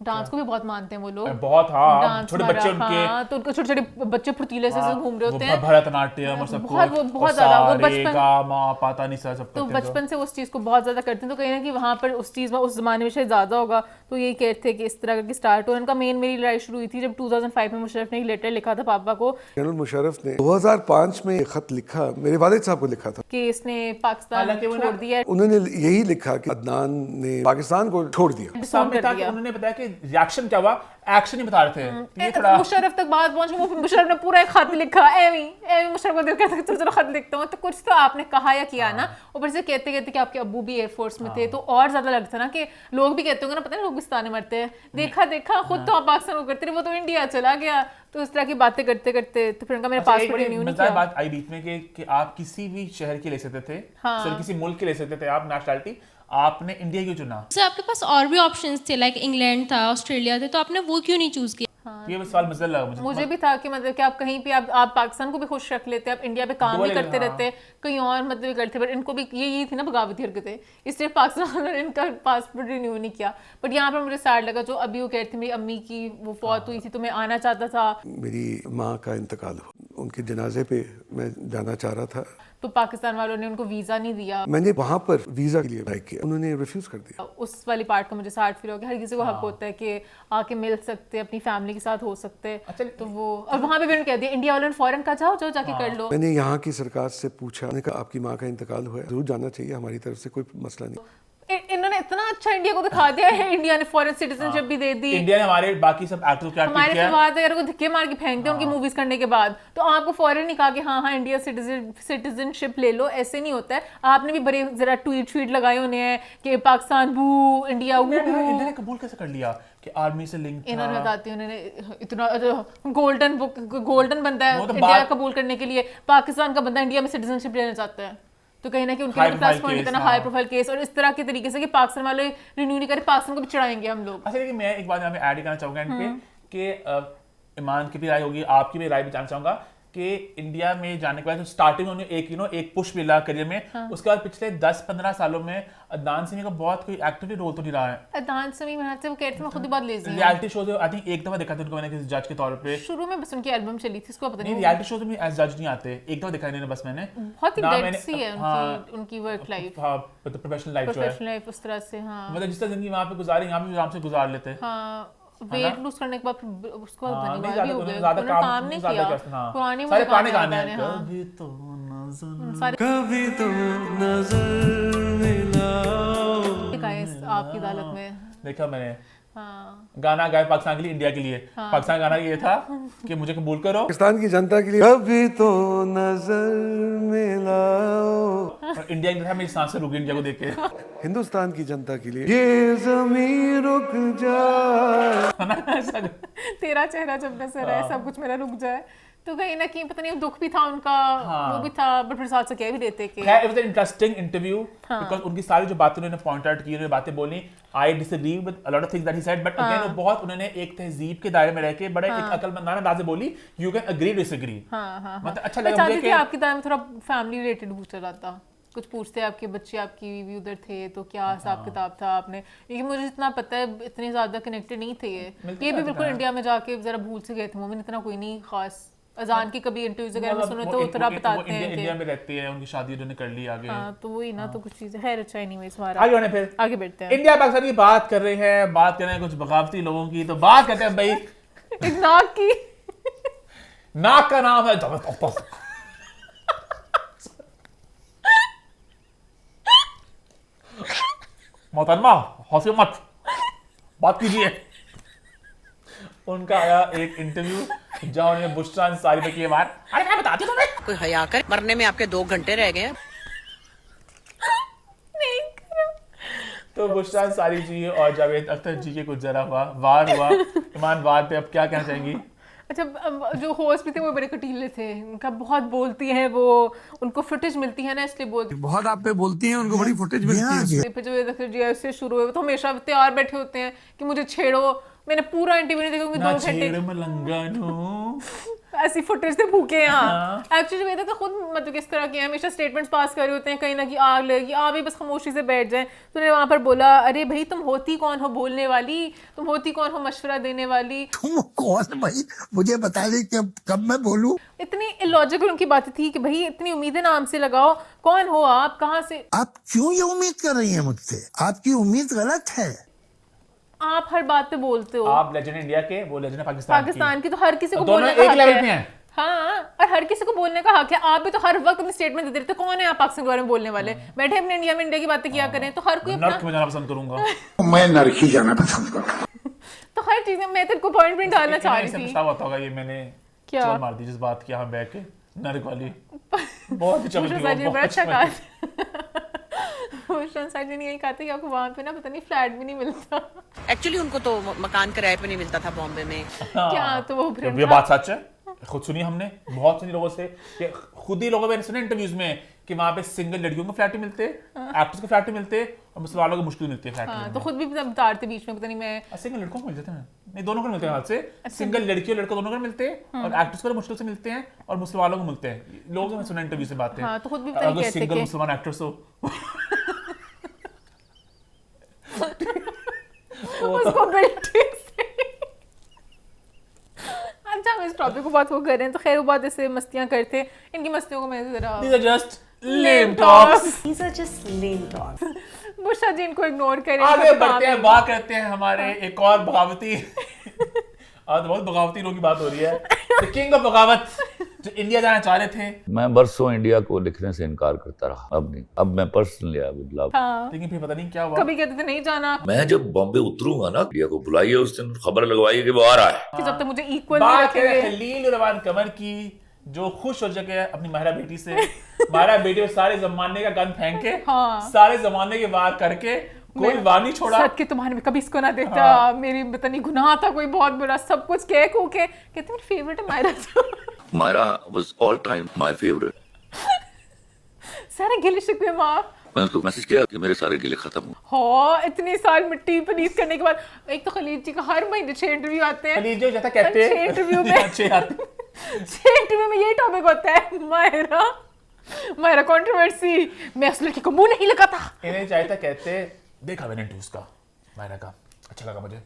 Speaker 2: डांस को भी बहुत मानते हैं वो लोग,
Speaker 1: बहुत। हाँ,
Speaker 2: डांस
Speaker 1: छोटे बच्चे उनके,
Speaker 2: हाँ, तो उनके छोटे छोटे बच्चे फुर्तीले से घूम रहे होते हैं,
Speaker 1: भरतनाट्यम और सब
Speaker 2: बहुत बहुत ज्यादा, वो बचपन
Speaker 1: पता नहीं सब
Speaker 2: तो बचपन से उस चीज को बहुत ज्यादा करते हैं, तो कहीं ना कहीं वहाँ पर उस चीज में उस जमाने में शायद ज्यादा होगा, तो यही कहते थे कि इस तरह करके स्टार्ट हो। उनका मेन मेरी लड़ाई शुरू हुई थी जब 2005 में मुशर्रफ ने एक लेटर लिखा था पापा को।
Speaker 8: जनरल मुशर्रफ ने 2005 में एक खत लिखा, मेरे वालिद साहब को लिखा था
Speaker 2: कि इसने पाकिस्तान छोड़ दिया।
Speaker 8: उन्होंने यही लिखा कि अदनान ने पाकिस्तान को छोड़ दिया।
Speaker 1: सामने था कि उन्होंने बताया कि रिएक्शन क्या हुआ, एक्शन ही बता रहे थे। ये थोड़ा
Speaker 2: मुशर्रफ तक बात पहुंच गई, मुशर्रफ ने पूरा एक खत लिखा, एवी मुशर्रफ को दिल करता है चलो खत लिखता हूँ, तो कुछ तो आपने कहा या किया ना। ऊपर से कहते कहते कि आपके अब्बू भी एयरफोर्स में थे, तो और ज्यादा लगता ना कि लोग भी कहते होंगे ना, पता है लोग भी मरते हैं, देखा देखा खुद तो आप पाकिस्तान को करते रहे, वो तो इंडिया चला गया। तो इस तरह की बातें करते करते तो फिर उनका मेरा पासपोर्ट रिन्यू नहीं किया।
Speaker 1: बात आई बीच में कि आप किसी भी शहर की ले सकते थे, सिर्फ किसी मुल्क की ले सकते थे आप नेशनलिटी, आपने इंडिया क्यों चुना?
Speaker 10: सर आपके पास और भी ऑप्शंस थे, लाइक इंग्लैंड था, ऑस्ट्रेलिया थे, तो आपने वो क्यों नहीं चूज किया?
Speaker 1: ये बस सवाल मजा लगा
Speaker 2: मुझे भी था कि मतलब कि आप कहीं पे आप पाकिस्तान को भी खुश रख लेते, आप इंडिया पे काम भी करते रहते, कहीं और मतलब भी करते, पर इनको भी ये थी ना बगावती हरकतें, इसलिए पाकिस्तान ने इनका पासपोर्ट रिन्यू नहीं किया। बट यहाँ पर मुझे सैड लगा जो अभी वो कहते थे मेरी अम्मी की वो फौत हुई थी, तो मैं आना चाहता था।
Speaker 8: मेरी माँ का इंतकाल हुआ, उनके जनाजे पे मैं जाना चाह रहा था,
Speaker 2: तो पाकिस्तान वालों ने उनको वीजा नहीं दिया।
Speaker 8: मैंने वहाँ पर वीजा के लिए अप्लाई किया, उन्होंने रिफ्यूज कर दिया।
Speaker 2: उस वाली पार्ट का मुझे सैड फील हो गया। हर किसी को हक होता है कि आके मिल सकते, अपनी फैमिली के साथ हो सकते हैं। अच्छा, तो वो और वहाँ पे भी उन्होंने कह दिया इंडिया वालों ने फॉरेन का जाओ जाके कर लो।
Speaker 8: मैंने यहाँ की सरकार से पूछा, मैंने कहा आपकी माँ का इंतकाल हुआ है, जरूर जाना चाहिए, हमारी तरफ से कोई मसला नहीं।
Speaker 2: इन्होंने इतना अच्छा इंडिया को दिखा दिया है, इंडिया ने फॉरेन सिटीजनशिप भी दे दी,
Speaker 1: इंडिया ने हमारे बाकी सब एक्टर्स को
Speaker 2: हमारे समाज अगर को धक्के मार के फेंकते हैं उनकी मूवीज करने के बाद, तो आपको फॉरेन नहीं कहा कि हाँ इंडिया सिटीजनशिप ले लो, ऐसे नहीं होता है। आपने भी बड़े जरा ट्वीट लगाए होने हैं कि पाकिस्तान बू इंडिया वो।
Speaker 1: इंडिया ने कबूल कैसे कर लिया कि आर्मी से लिंक था?
Speaker 2: इन्होंने बताती है, उन्होंने इतना गोल्डन बंदा है इंडिया कबूल करने के लिए, पाकिस्तान का बंदा इंडिया में सिटीजनशिप लेना चाहता है, तो कहीं ना कहीं उनके प्लस पॉइंट इतना हाई प्रोफाइल केस, और इस तरह के तरीके से कि पाकिस्तान वाले रिन्यू नहीं करे, पाकिस्तान को भी चढ़ाएंगे हम लोग।
Speaker 1: अच्छा, लेकिन मैं एक बात यहाँ पे ऐड करना चाहूंगा इन पे कि ईमान की भी राय होगी, आपकी भी राय भी जानना चाहूंगा कि इंडिया में जाने के बाद तो स्टार्टिंग में एक पुश मिला करियर में, उसके बाद पिछले 10-15 सालों में अदनान समी का बहुत कोई एक्टिव रोल तो नहीं रहा है।
Speaker 2: अदनान समी में वो कहते मैं खुद ही बहुत लेजी हूं।
Speaker 1: रियलिटी शो आई थिंक एक दफा देखा था उनको मैंने किसी जज के तौर पे,
Speaker 2: शुरू में बस उनकी एल्बम चली थी, इसको पता नहीं।
Speaker 1: रियलिटी शो में एज जज नहीं आते, एक दफा देखा इन्होंने बस मैंने।
Speaker 2: बहुत ही डेड सी है उनकी वर्क लाइफ,
Speaker 1: हां प्रोफेशनल लाइफ जो है,
Speaker 2: प्रोफेशनल लाइफ उस तरह से। हां,
Speaker 1: मतलब जिस तरह जिंदगी वहां पे गुजारी यहां भी आराम से गुजार लेते हैं।
Speaker 2: हां, वेट लूज करने के बाद उसको
Speaker 1: ज्यादा काम नहीं किया,
Speaker 2: पुराने
Speaker 1: गाने
Speaker 6: कभी तो नजर
Speaker 2: मिलाओ आपकी अदालत में
Speaker 1: देखा मैंने। गाना गाया पाकिस्तान के लिए, इंडिया के लिए। पाकिस्तान गाना ये था कि मुझे कबूल करो,
Speaker 8: पाकिस्तान की जनता के लिए कभी तो नजर मिलाओ,
Speaker 1: और इंडिया की था मेरी सांसें रुक गई इंडिया को देख के।
Speaker 8: हिंदुस्तान की जनता के लिए ये ज़मीन रुक जाए,
Speaker 2: तेरा चेहरा जब नजर आए सब कुछ मेरा रुक जाए, तो कहीं ना कहीं पता नहीं दुख भी था उनका, वो भी था, बट फिर साथ से कह भी देते कि
Speaker 1: it was an interesting interview because उनकी सारी जो बातें उन्होंने पॉइंट आउट की, उन्होंने बातें बोली, I disagree with a lot of things that he said, but again वो बहुत उन्होंने एक तहजीब के दायरे में रह के बड़ा एक अक्लमंदाना अंदाज से बोली, यू कैन एग्री डिसएग्री।
Speaker 2: मतलब अच्छा लगा मुझे कि आपकी दायरे में थोड़ा फैमिली रिलेटेड पूछा जाता, कुछ पूछते आपके बच्चे आपकी बीवी उधर थे तो क्या हिसाब किताब था आपने, क्योंकि मुझे जितना पता है इतने ज्यादा कनेक्टेड नहीं थे ये भी बिल्कुल इंडिया में जाके जरा भूल से गए थे, मोमिन इतना कोई नहीं खास। अजान की कभी इंटरव्यूज वगैरह में सुने तो उतना बताते हैं कि
Speaker 1: इंडिया में रहती है, उनकी शादी उन्होंने कर ली आगे।
Speaker 2: हां, तो वही ना, तो कुछ चीजें खैर अच्छा एनीवेज हमारा
Speaker 1: आगे बढ़ने, फिर
Speaker 2: आगे बढ़ते हैं।
Speaker 1: इंडिया पाकिस्तान की बात कर रहे हैं, बात कर रहे हैं कुछ बगावती लोगों की, तो बात करते हैं भाई
Speaker 2: एक नाक की।
Speaker 1: नाक का नाम है मोहतरमा, हौसले मत, बात कीजिए। उनका आया एक इंटरव्यू जहां उन्होंने बुशरा अंसारी पे किए बात, अरे मैं बताती हूं तुम्हें,
Speaker 13: कोई हया कर, मरने में आपके 2 घंटे रह गए हैं।
Speaker 1: तो बुशरा अंसारी जी और जावेद अख्तर जी के कुछ जरा वार हुआ। ईमान वार पे अब क्या कहना चाहेंगी?
Speaker 2: अच्छा, जो होस्ट भी थे वो बड़े कटीले थे, उनका बहुत बोलती हैं वो, उनको फुटेज मिलती है ना, इसलिए बोलती
Speaker 6: बहुत आप पे बोलती हैं, उनको बड़ी फुटेज मिलती है।
Speaker 2: फिर जो अख्तर जी ऐसे शुरू हुए तो हमेशा तैयार बैठे होते हैं कि मुझे छेड़ो, मैंने पूरा इंटरव्यू नहीं देखा क्योंकि 2 घंटे
Speaker 1: मलंगनू
Speaker 2: ऐसी फुटेज से भूखे हैं। हाँ एक्चुअली मेरे तो खुद मतलब किस तरह के हमेशा स्टेटमेंट्स पास कर रहे होते हैं कहीं ना कि आग लगेगी, आप भी बस खामोशी से बैठ जाएं। तो उन्होंने वहाँ पर बोला अरे भाई तुम होती कौन हो बोलने वाली, तुम होती कौन हो मशवरा देने वाली,
Speaker 6: तुम कौन भाई मुझे बता दे कि कब मैं बोलूं।
Speaker 2: इतनी इलॉजिकल उनकी बातें थी कि भाई इतनी उम्मीदें नाम से लगाओ, कौन हो आप, कहाँ से,
Speaker 6: आप क्यों ये उम्मीद कर रही हैं मुझसे? आपकी उम्मीद गलत है।
Speaker 2: आप हर बात पे बोलते हो।
Speaker 1: आप लेजेंड इंडिया के, वो लेजेंड
Speaker 2: पाकिस्तान की, तो हर किसी को
Speaker 1: दोनों
Speaker 2: बोलने का
Speaker 1: एक
Speaker 2: हक
Speaker 1: लेवल
Speaker 2: है।
Speaker 1: पे हैं।
Speaker 2: हाँ और हर किसी को बोलने का हक है। आप भी तो हर वक्त अपनी स्टेटमेंट देते रहते, कौन है आप पाकिस्तान के बारे में बोलने वाले, बैठे अपने इंडिया में इंडिया की बातें किया करें। तो हर कोई
Speaker 1: नर्क में जाना पसंद करूंगा।
Speaker 6: मैं नरकी जाना पसंद करूंगा।
Speaker 2: तो हर चीज में मैं तेरे को पॉइंट भी डालना चाह रही थी।
Speaker 1: पछतावा होता होगा ये मैंने
Speaker 2: क्या
Speaker 1: चोर मार दी जिस बात की यहाँ बैठ के नर्क वाली बहुत ही चमकी
Speaker 2: बड़ा अच्छा कहा। ने यही कहा था कि आपको वहाँ पे ना पता नहीं फ्लैट भी नहीं मिलता।
Speaker 13: एक्चुअली उनको तो मकान किराए पे नहीं मिलता था बॉम्बे में।
Speaker 2: क्या तो वो भ्रम
Speaker 1: ये
Speaker 2: था।
Speaker 1: बात सच है, खुद सुनी हमने बहुत सुनी लोगों से कि खुद ही लोगों ने सुने इंटरव्यूज में कि वहाँ पे सिंगल लड़कियों को फ्लैट मिलते, एक्टर्स को फ्लैट मिलते और मुसलमान लोगों को मुश्किल मिलती है फ्लैट।
Speaker 2: हाँ, तो खुद भी बता रहे थे बीच में, पता नहीं मैं
Speaker 1: सिंगल लड़कों को मिल जाते हैं, नहीं दोनों को मिलते हैं हाथ से, सिंगल लड़की और लड़का दोनों को मिलते हैं और एक्टर्स को मुश्किल से मिलते हैं और मुसलमानों को मिलते हैं। लोगों ने सुना इंटरव्यू से बातें।
Speaker 2: हाँ, तो खुद भी पता नहीं कहते
Speaker 1: सिंगल मुसलमान एक्टर्स हो
Speaker 2: उसको बिल्डिंग से। अच्छा हम इस टॉपिक को बात वो कर रहे हैं तो खैर वो बात ऐसे मस्तियां करते, इनकी मस्तियों को मैं जरा
Speaker 1: These are just lame talks.
Speaker 9: These are just lame talks.
Speaker 2: बुशा जी इनको इग्नोर करें।
Speaker 1: आगे बढ़ते हैं, बात करते हैं हमारे एक और बगावती आज बहुत बगावती लोगों की बात हो रही है। द किंग ऑफ बगावत जो इंडिया जाना चाह रहे थे।
Speaker 14: मैं बरसों इंडिया को लिखने से इनकार करता रहा, अब नहीं, अब मैं पर्सनली आई वुड लव।
Speaker 1: लेकिन फिर पता नहीं क्या हुआ,
Speaker 2: कभी कहते थे नहीं जाना।
Speaker 14: मैं जब बॉम्बे उतरूंगा ना, इंडिया को बुलाइए, उस दिन खबर लगवाइए कि वो आ रहा है।
Speaker 2: कि जब तक मुझे इक्वल
Speaker 1: बात
Speaker 2: नहीं
Speaker 1: करें
Speaker 2: रखेंगे।
Speaker 1: खलील रहमान कमर की जो खुश हो सके अपनी माहिरा बेटी से। माहिरा बेटी को सारे जमाने का गन फेंक के, सारे जमाने के वार करके कोई वार नहीं छोड़ा।
Speaker 2: सच के तुम्हारे में कभी इसको ना देता, मेरी पता नहीं गुनाह था कोई बहुत बड़ा, सब कुछ कह को के कहते मेरी फेवरेट है Myra.
Speaker 14: Myra was all time my favourite.
Speaker 2: सारे गिले शिकवे माफ।
Speaker 14: मैंने उसको मैसेज किया कि मेरे सारे गिले खत्म हो।
Speaker 2: हाँ इतने साल मिट्टी पलीस करने के बाद एक तो खलील जी का हर महीने 6 इंटरव्यू आते हैं।
Speaker 1: खलील जी जैसा कहते हैं
Speaker 2: 6 इंटरव्यू में 6 इंटरव्यू में यही टॉपिक होता है, मायरा कंट्रोवर्सी, मैं उस लड़की को मुंह नहीं लगाता।
Speaker 1: इन्हें चाहिए था कहते देखा मैंने इंटरव्यूज का मायरा का, अच्छा लगा मुझे।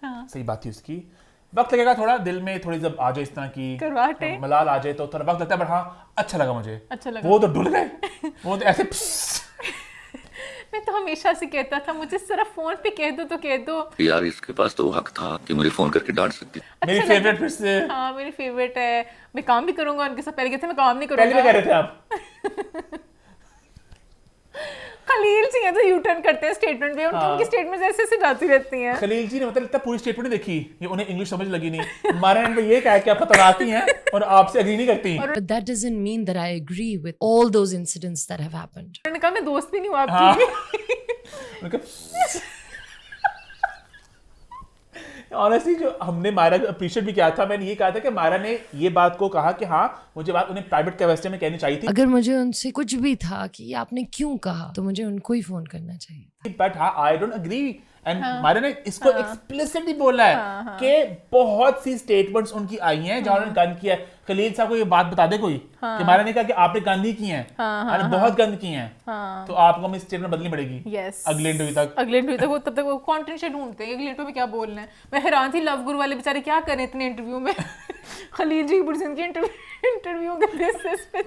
Speaker 1: हाँ। सही बात थी उसकी, वक्त लगेगा थोड़ा दिल में थोड़ी जब आ जाए इस तरह की मलाल आ जाए तो थोड़ा वक्त लगता है, बट हाँ अच्छा लगा मुझे।
Speaker 2: अच्छा लगा।
Speaker 1: वो तो डुल गए, वो तो ऐसे
Speaker 2: मैं तो हमेशा से कहता था मुझे सिर्फ फोन पे कह दो तो कह दो
Speaker 14: यार, इसके पास तो हक था कि मुझे फोन करके डांट सकती।
Speaker 1: मेरी फेवरेट फिर से।
Speaker 2: हाँ मेरी फेवरेट है, मैं काम भी करूंगा उनके साथ। पहले कहते मैं काम नहीं करूंगा,
Speaker 1: पहले भी कह रहे थे आप।
Speaker 2: खलील जी तो यू टर्न करते हैं स्टेटमेंट में, उनकी स्टेटमेंट ऐसे ऐसे जाती रहती हैं।
Speaker 1: खलील जी ने मतलब इतना पूरी स्टेटमेंट नहीं देखी, ये उन्हें इंग्लिश समझ लगी नहीं। हमारे एंड पे ये कहा कि आप खतरनाती हैं और आपसे एग्री नहीं करती।
Speaker 3: But that doesn't mean that I agree with all those incidents that have happened.
Speaker 2: मैंने कहा मैं दोस्त भी नहीं हूँ आपकी।
Speaker 1: ऑनेस्टली जो हमने मायरा को अप्रिशिएट भी किया था, मैंने ये कहा था कि मायरा ने ये बात को कहा कि हाँ मुझे बात उन्हें प्राइवेट कैपेसिटी में कहनी चाहिए थी।
Speaker 3: अगर मुझे उनसे कुछ भी था कि आपने क्यों कहा तो मुझे उनको ही फोन करना चाहिए।
Speaker 1: बट हाँ I don't agree and Myra ने इसको एक्सप्लिसिटली बोला है कि बहुत सी स्टेटमेंट्स उनकी आई हैं जहाँ उन्होंने गंद किया है। खलील साहब को ये बात बता दे कोई कि मायरा ने कहा कि आपने गंद ही की हैं, आपने बहुत गंद की हैं, तो आपको हमें स्टेटमेंट बदलनी पड़ेगी अगले इंटरव्यू तक।
Speaker 2: अगले इंटरव्यू तक वो तब तक वो कंटेंट ढूंढते हैं अगले इंटरव्यू में क्या बोलना है। मैं हैरान थी लव गुरु वाले बेचारे क्या करें इतने इंटरव्यू में। खलील जी बुरसिन की इंटरव्यू के बेसिस पे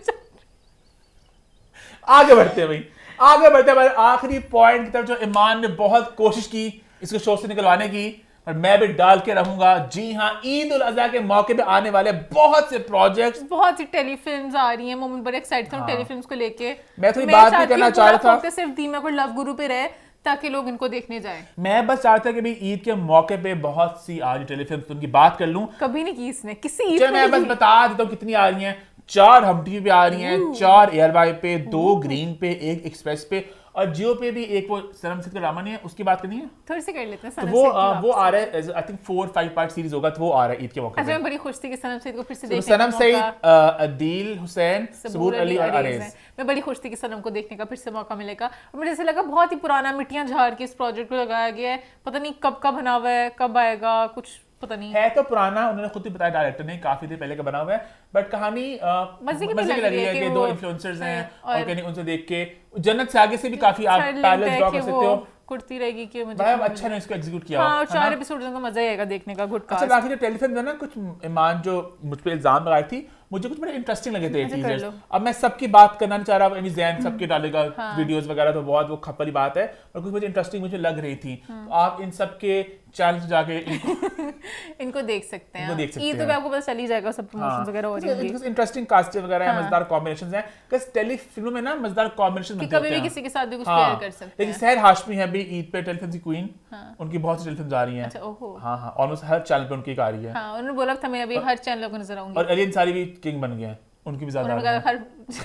Speaker 1: आगे बढ़ते हैं भाई, आगे बढ़ते हैं आखिरी पॉइंट की तरफ जो ईमान ने बहुत कोशिश की इसको शो से निकलवाने की, और मैं भी डाल के रहूंगा। जी हाँ, ईद उल अज़हा के मौके पे आने वाले बहुत से प्रोजेक्ट्स,
Speaker 2: बहुत सी टेलीफिल्म्स आ रही हैं। मोमेंट बड़े एक्साइटेड हूं टेलीफिल्म्स को लेके।
Speaker 1: मैं थोड़ी बात भी करना चाह रहा था,
Speaker 2: फोकस सिर्फ दीमक और लव गुरु पे रहे ताकि लोग इनको देखने जाएं।
Speaker 1: मैं बस चाहता कि भाई ईद के मौके पे बहुत सी आ रही टेलीफिल्म्स उनकी बात कर लूं।
Speaker 2: कभी नहीं की इसने किसी ईद
Speaker 1: मैं बस बता देता हूँ कितनी आ रही हैं। 4 हम टीवी पे आ रही हैं, 4 एयरवाई पे, 2 ग्रीन पे, 1 एक्सप्रेस पे और जियो पे भी एक वो सनम सिद्ध का ड्रामा नहीं है, उसकी बात करनी है
Speaker 2: थोड़ी सी कर लेते हैं
Speaker 1: तो
Speaker 2: सनम
Speaker 1: वो
Speaker 2: सिद्ध की
Speaker 1: वो
Speaker 2: वापस।
Speaker 1: आ रहा है आई थिंक 4-5 पार्ट सीरीज होगा, तो वो आ रहा है ईद के मौके
Speaker 2: अच्छा,
Speaker 1: पे।
Speaker 2: मैं बड़ी खुश थी कि सनम सिद्ध को फिर से
Speaker 1: तो
Speaker 2: देखने
Speaker 1: सनम
Speaker 2: का
Speaker 1: सईद,
Speaker 2: मौका,
Speaker 1: अदील हुसैन, सबूर अली और
Speaker 2: अरेज
Speaker 1: अरेज।
Speaker 2: हैं। मैं बड़ी खुश थी कि सनम को देखने का फिर से मौका मिलेगा और मुझे ऐसा लगा बहुत ही पुराना मिट्टियां झाड़ के इस प्रोजेक्ट को लगाया गया है, पता नहीं कब का बना हुआ है, कब आएगा, कुछ पता नहीं
Speaker 1: है तो पुराना, उन्होंने खुद ही बताया डायरेक्टर ने, काफी देर पहले का बना हुआ है, बट कहानी
Speaker 2: मजे की
Speaker 1: मजे की
Speaker 2: लग
Speaker 1: लग रही है कि दो
Speaker 2: वो
Speaker 1: इन्फ्लुएंसर्स हैं
Speaker 2: और
Speaker 1: और कहीं उनसे देख के जन्नत से आगे से भी काफी आप
Speaker 2: सर लिंक
Speaker 1: पैरेलल
Speaker 2: है
Speaker 1: ड्रॉ
Speaker 2: कि
Speaker 1: कर
Speaker 2: वो
Speaker 1: सकते हो।
Speaker 2: कुर्ती रहेगी कि मुझे
Speaker 1: बड़ा अच्छा ने इसको एग्जीक्यूट किया
Speaker 2: हाँ, और
Speaker 1: है ना?
Speaker 2: 4 एपिसोड का मजा ही आएगा देखने का, गुड
Speaker 1: अच्छा,
Speaker 2: कास्ट।
Speaker 1: बाकी जो टेलीफिल्म है ना, कुछ ईमान जो मुझ पे इल्जाम लगाई थी, मुझे कुछ बड़े इंटरेस्टिंग लगे थे
Speaker 2: अच्छा, कर
Speaker 1: टीजर्स।
Speaker 2: लो।
Speaker 1: अब मैं सबकी बात करना नहीं चाह रहा, यानी जैन सबके डालेगा
Speaker 2: हाँ।
Speaker 1: वीडियोस वगैरह, तो बहुत वो खपली बात है, और कुछ मुझे इंटरेस्टिंग मुझे लग रही थी, तो आप इन सब के चैनल पे जाके
Speaker 2: इनको देख सकते
Speaker 1: इनको
Speaker 2: हैं,
Speaker 1: देख सकते
Speaker 2: ईद
Speaker 1: हैं।
Speaker 2: पे आपको पता चल ही जाएगा, सब प्रमोशंस वगैरह हो जाएंगी।
Speaker 1: इंटरेस्टिंग कास्टिंग वगैरह है,
Speaker 2: हाँ।
Speaker 1: मजेदार कॉम्बिनेशंस हैं, बस टेलीफिल्म में ना मजेदार कॉम्बिनेशन
Speaker 2: कि कभी भी किसी के साथ भी कुछ पेयर कर सकते
Speaker 1: लेकिन
Speaker 2: हैं।
Speaker 1: सहर हाशमी है अभी ईद पे टेलीफिल्म की क्वीन,
Speaker 2: हाँ।
Speaker 1: उनकी बहुत सी टेलीफिल्म्स आ रही हैं।
Speaker 2: अच्छा, ओहो।
Speaker 1: हाँ हाँ, ऑलमोस्ट हर चैनल पे उनकी एक आ रही है।
Speaker 2: हाँ, उन्होंने बोला था मैं अभी हर चैनल को नजर आऊंगी,
Speaker 1: और अली अंसारी भी किंग बन गए हैं, उनकी भी ज्यादा आ
Speaker 2: उन्होंने
Speaker 1: रही
Speaker 2: कहा
Speaker 1: हैं।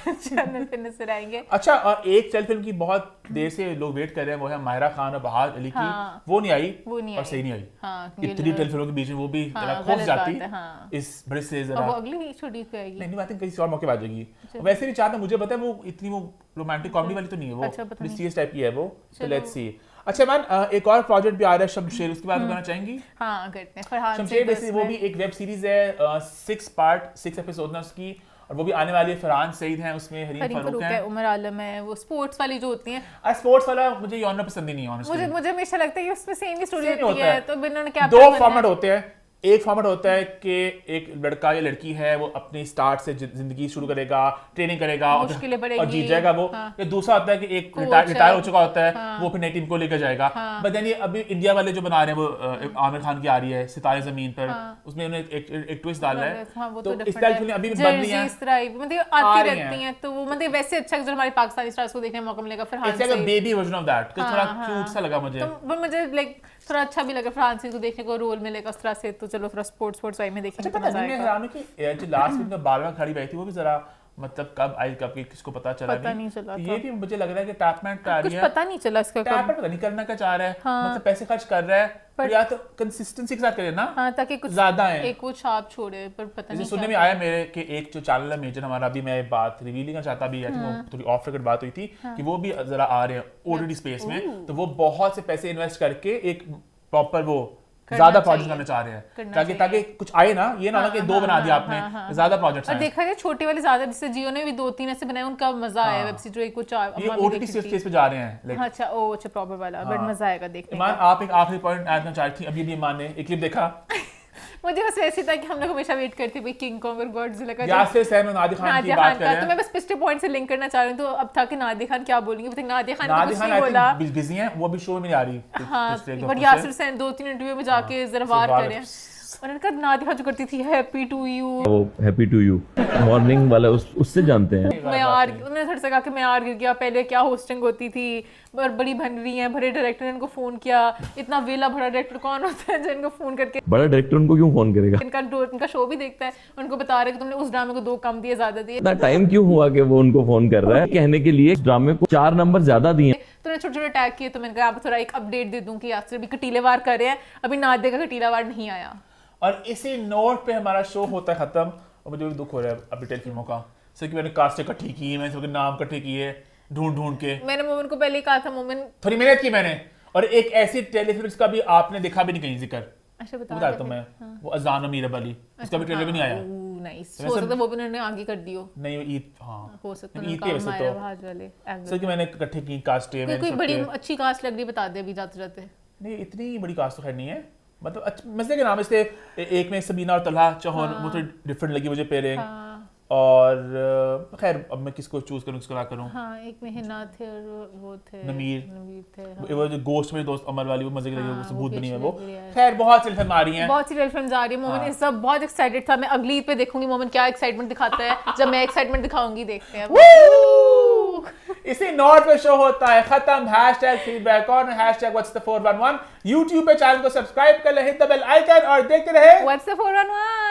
Speaker 2: हर चैनल पे नजर आएंगे।
Speaker 1: अच्छा, और एक टेलीफिल्म की बहुत देर से लोग वेट कर रहे हैं, वो है माहिरा खान और बहार अली की।
Speaker 2: हाँ।
Speaker 1: वो नहीं आई,
Speaker 2: वो नहीं
Speaker 1: और
Speaker 2: आई।
Speaker 1: सही नहीं आई।
Speaker 2: हाँ,
Speaker 1: इतनी टेलीफिल्मों के बीच में वो भी
Speaker 2: हाँ,
Speaker 1: जरा खौफ
Speaker 2: गलत
Speaker 1: जाती
Speaker 2: बात है, हाँ।
Speaker 1: इस बड़े से
Speaker 2: अब
Speaker 1: जरा
Speaker 2: वो अगली छोटी पे आएगी।
Speaker 1: नहीं, आई थिंक किसी और मौके पे आ जाएगी। वैसे भी चाहता, मुझे पता है वो इतनी वो रोमांटिक कॉमेडी वाली तो नहीं है, वो
Speaker 2: अच्छा, पता नहीं।
Speaker 1: सीरियस टाइप की है वो, तो
Speaker 2: चलो।
Speaker 1: Let's see. अच्छा मैन, एक और प्रोजेक्ट भी आ रहा है शमशेर, उसके बारे में बताना चाहेंगी?
Speaker 2: हाँ, करते हैं। फरहान
Speaker 1: शमशेर बेसिकली वो भी एक वेब सीरीज है, 6 एपिसोड ना उसकी, और वो भी आने वाली है। फरहान सईद हैं उसमें, हरीम फारूक है,
Speaker 2: उमर आलम है, वो स्पोर्ट्स वाली जो होती हैं।
Speaker 1: स्पोर्ट्स वाला मुझे यॉनर पसंद ही नहीं है honestly।
Speaker 2: मुझे हमेशा लगता है कि उसमें सेम ही स्टोरी
Speaker 1: Same
Speaker 2: होती
Speaker 1: होता
Speaker 2: है,
Speaker 1: है।
Speaker 2: तो इन्होंने क्या
Speaker 1: दो फॉर्मेट होते हैं। एक फॉर्मेट होता है कि एक लड़का या लड़की है, वो अपनी स्टार्ट से जिंदगी शुरू करेगा, ट्रेनिंग करेगा
Speaker 2: मुश्किलें
Speaker 1: और
Speaker 2: पड़ेगी।
Speaker 1: जीत जाएगा वो।
Speaker 2: हाँ।
Speaker 1: या दूसरा होता है कि एक
Speaker 2: कोच
Speaker 1: रिटायर
Speaker 2: है।
Speaker 1: हो चुका होता है,
Speaker 2: हाँ।
Speaker 1: वो फिर नई टीम को लेकर जाएगा।
Speaker 2: हाँ।
Speaker 1: बट देन ये अभी इंडिया वाले जो बना रहे हैं, वो आमिर खान की आ रही है सितारे जमीन पर,
Speaker 2: हाँ।
Speaker 1: उसमें उन्होंने एक ट्विस्ट डाला है।
Speaker 2: हाँ, वो
Speaker 1: तो
Speaker 2: तो
Speaker 1: इस टाइप की अभी भी बन रही है,
Speaker 2: मतलब
Speaker 1: आ
Speaker 2: आती
Speaker 1: रही
Speaker 2: रहती
Speaker 1: हैं।
Speaker 2: हैं, तो वो मतलब वैसे अच्छा जो हमारे पाकिस्तानी स्टार्स को देखने का मौका मिलेगा। Farhan
Speaker 1: it's like a baby version of that,
Speaker 2: हाँ,
Speaker 1: थोड़ा
Speaker 2: हाँ।
Speaker 1: क्यूट सा लगा मुझे।
Speaker 2: तो मुझे लाइक थोड़ा अच्छा भी लगा फरहान को देखने को रोल मिलेगा उस तरह से, तो चलो थोड़ा स्पोर्ट्स वाई में देखने
Speaker 1: अच्छा,
Speaker 2: को
Speaker 1: पता
Speaker 2: मजा
Speaker 1: नहीं, मैं
Speaker 2: आएगा।
Speaker 1: हैरान हूं कि जो लास्ट में बार बार खड़ी बैठी वो भी जरा मतलब कब आई कब की किसको पता चला
Speaker 2: पता नहीं चला
Speaker 1: तो
Speaker 2: था।
Speaker 1: ये भी मुझे लग रहा है कि टैपमेंट आ रही
Speaker 2: कुछ
Speaker 1: है,
Speaker 2: पता नहीं चला इसका कब।
Speaker 1: टैपमेंट पता नहीं करना क्या चाह रहा है,
Speaker 2: हाँ।
Speaker 1: मतलब पैसे खर्च कर रहा है, पर या तो कंसिस्टेंसी के साथ करे ना,
Speaker 2: हाँ, ताकि कुछ
Speaker 1: ज्यादा है।
Speaker 2: एक वो छाप छोड़े, पर पता
Speaker 1: जैसे
Speaker 2: नहीं
Speaker 1: सुनने में
Speaker 2: क्या
Speaker 1: आया मेरे कि एक जो चैनल है मेजर हमारा, अभी मैं बात रिवील नहीं करना चाहता, अभी आई थिंक वो थोड़ी ऑफ रिकॉर्ड बात हुई थी कि वो भी जरा आ रहे हैं ओटीटी स्पेस में, तो वो बहुत से पैसे इन्वेस्ट करके एक प्रॉपर वो ज्यादा प्रोजेक्ट करना चाह रहे हैं, ताकि कुछ आए ना, ये ना कि दो बना दिया आपने, ज्यादा प्रोजेक्ट्स
Speaker 2: और
Speaker 1: आए।
Speaker 2: देखा जाए छोटे वाले ज्यादा, जैसे जियो ने भी 2-3 ऐसे बनाए, उनका मजा आया। वेब सीरीज जो एक कुछ
Speaker 1: ये ओटीटी स्पेस पे जा रहे हैं like,
Speaker 2: अच्छा, ओ अच्छा, प्रॉपर वाला, बट मजा आएगा देखने
Speaker 1: ईमान,
Speaker 2: में।
Speaker 1: आप एक आखिरी पॉइंट ऐड करना चाह रही थी, अभी भी ईमान ने एक क्लिप देखा।
Speaker 2: मुझे बस ऐसे था कि हम लोग हमेशा वेट करते भाई किंग कॉन्ग और गॉडजिला का,
Speaker 1: यासिर सहन और नादिया खान की बात कर रहे
Speaker 2: तो
Speaker 1: हैं।
Speaker 2: मैं बस पिछले पॉइंट से लिंक करना चाह रही हूँ, तो अब था कि नादिया खान क्या बोलेंगे, नादिया खान
Speaker 1: नादिया
Speaker 2: कुछ
Speaker 1: खान
Speaker 2: नहीं बोला।
Speaker 1: आई थिंक बिजी हैं, वो अभी शो में नहीं आ रही।
Speaker 2: हाँ,
Speaker 1: पिछले एक दो
Speaker 2: बट
Speaker 1: हफ्ते
Speaker 2: यासिर
Speaker 1: से।
Speaker 2: सहन 2-3 इंटरव्यू में जाके जरा वार करे हैं। उन्होंने कहा नादिया जो करती थी हैप्पी टू यू,
Speaker 14: वो हैप्पी टू यू मॉर्निंग वाला उससे जानते हैं।
Speaker 2: मैं यार, उन्होंने थोड़ा सा कहा कि मैं यार गिर गया, पहले क्या होस्टिंग होती थी, बड़ी बन रही है, बड़े डायरेक्टर ने इनको फोन किया, इतना वेला बड़ा डायरेक्टर कौन होता है जो इनको फोन करके,
Speaker 14: बड़ा डायरेक्टर उनको क्यों फोन करेगा?
Speaker 2: इनका शो भी देखता है, उनको बता रहे कि तुमने उस ड्रामे को 2 कम दिए, ज्यादा दिए,
Speaker 14: इतना टाइम क्यों हुआ कि वो उनको फोन कर रहा है कहने के लिए इस ड्रामे को 4 नंबर ज्यादा दिए।
Speaker 2: तो उन्होंने छोटे छोटे टैग किए। तो मैंने कहा आप थोड़ा एक अपडेट दे दूं कि यासिर अभी कटीलेवार कर रहे हैं, अभी नादिया का कटीलावार नहीं आया।
Speaker 1: और इसी नोट पे हमारा शो होता है खत्म, और मुझे भी दुख हो रहा है अभी टेल फिल्मों का, सर कि मैंने कास्ट इकट्ठी की, मैंने सबके नाम इकट्ठे किए ढूंढ के,
Speaker 2: मैंने मोमिन को पहले ही कहा था, मोमिन
Speaker 1: थोड़ी मेहनत की मैंने, और एक ऐसी टेलीफिल्म का भी आपने देखा भी नहीं कहीं जिक्र,
Speaker 2: अच्छा
Speaker 1: बता तो मैं, वो अजान और मीरब अली, उसका भी ट्रेलर भी नहीं आया।
Speaker 2: नाइस, हो सकता है वो भी उन्होंने आगे कर दियो,
Speaker 1: नहीं वो ईद, हाँ
Speaker 2: हो सकता है
Speaker 1: ईद के वैसे तो
Speaker 2: भाज वाले
Speaker 1: सर कि मैंने इकट्ठे की कास्ट है,
Speaker 2: कोई बड़ी अच्छी कास्ट लग रही, बता दे अभी जाते जाते।
Speaker 1: नहीं इतनी बड़ी कास्ट तो खैर नहीं है, मतलब मजे के नाम इससे एक में सबीना और तलहा चौहान, वो थोड़ी डिफरेंट लगी मुझे पेयरिंग, और खैर अब मैं किसको चूज करूं किसको ना करूं।
Speaker 2: हाँ, एक में हिना थे और वो थे
Speaker 1: नमीर
Speaker 2: थे,
Speaker 1: हाँ। वो जो गोश्त में दोस्त अमर वाली वो मजे की लगी, वो सबूत बनी है वो।
Speaker 2: अच्छी लग रही है।
Speaker 1: खैर बहुत सी फिल्म आ रही हैं,
Speaker 2: बहुत सी फिल्म आ रही है। मोमिन इस सब बहुत एक्साइटेड था, मैं अगली ईद पे देखूंगी मोमिन क्या एक्साइटमेंट दिखाता है, जब मैं एक्साइटमेंट दिखाऊंगी, देखते हैं।
Speaker 1: इसी नोट पे शो होता है खत्म। #फीडबैक और #What's the 411 YouTube पे चैनल को सब्सक्राइब कर ले, हिट द बेल आइकन और देखते रहे
Speaker 2: What's the 411।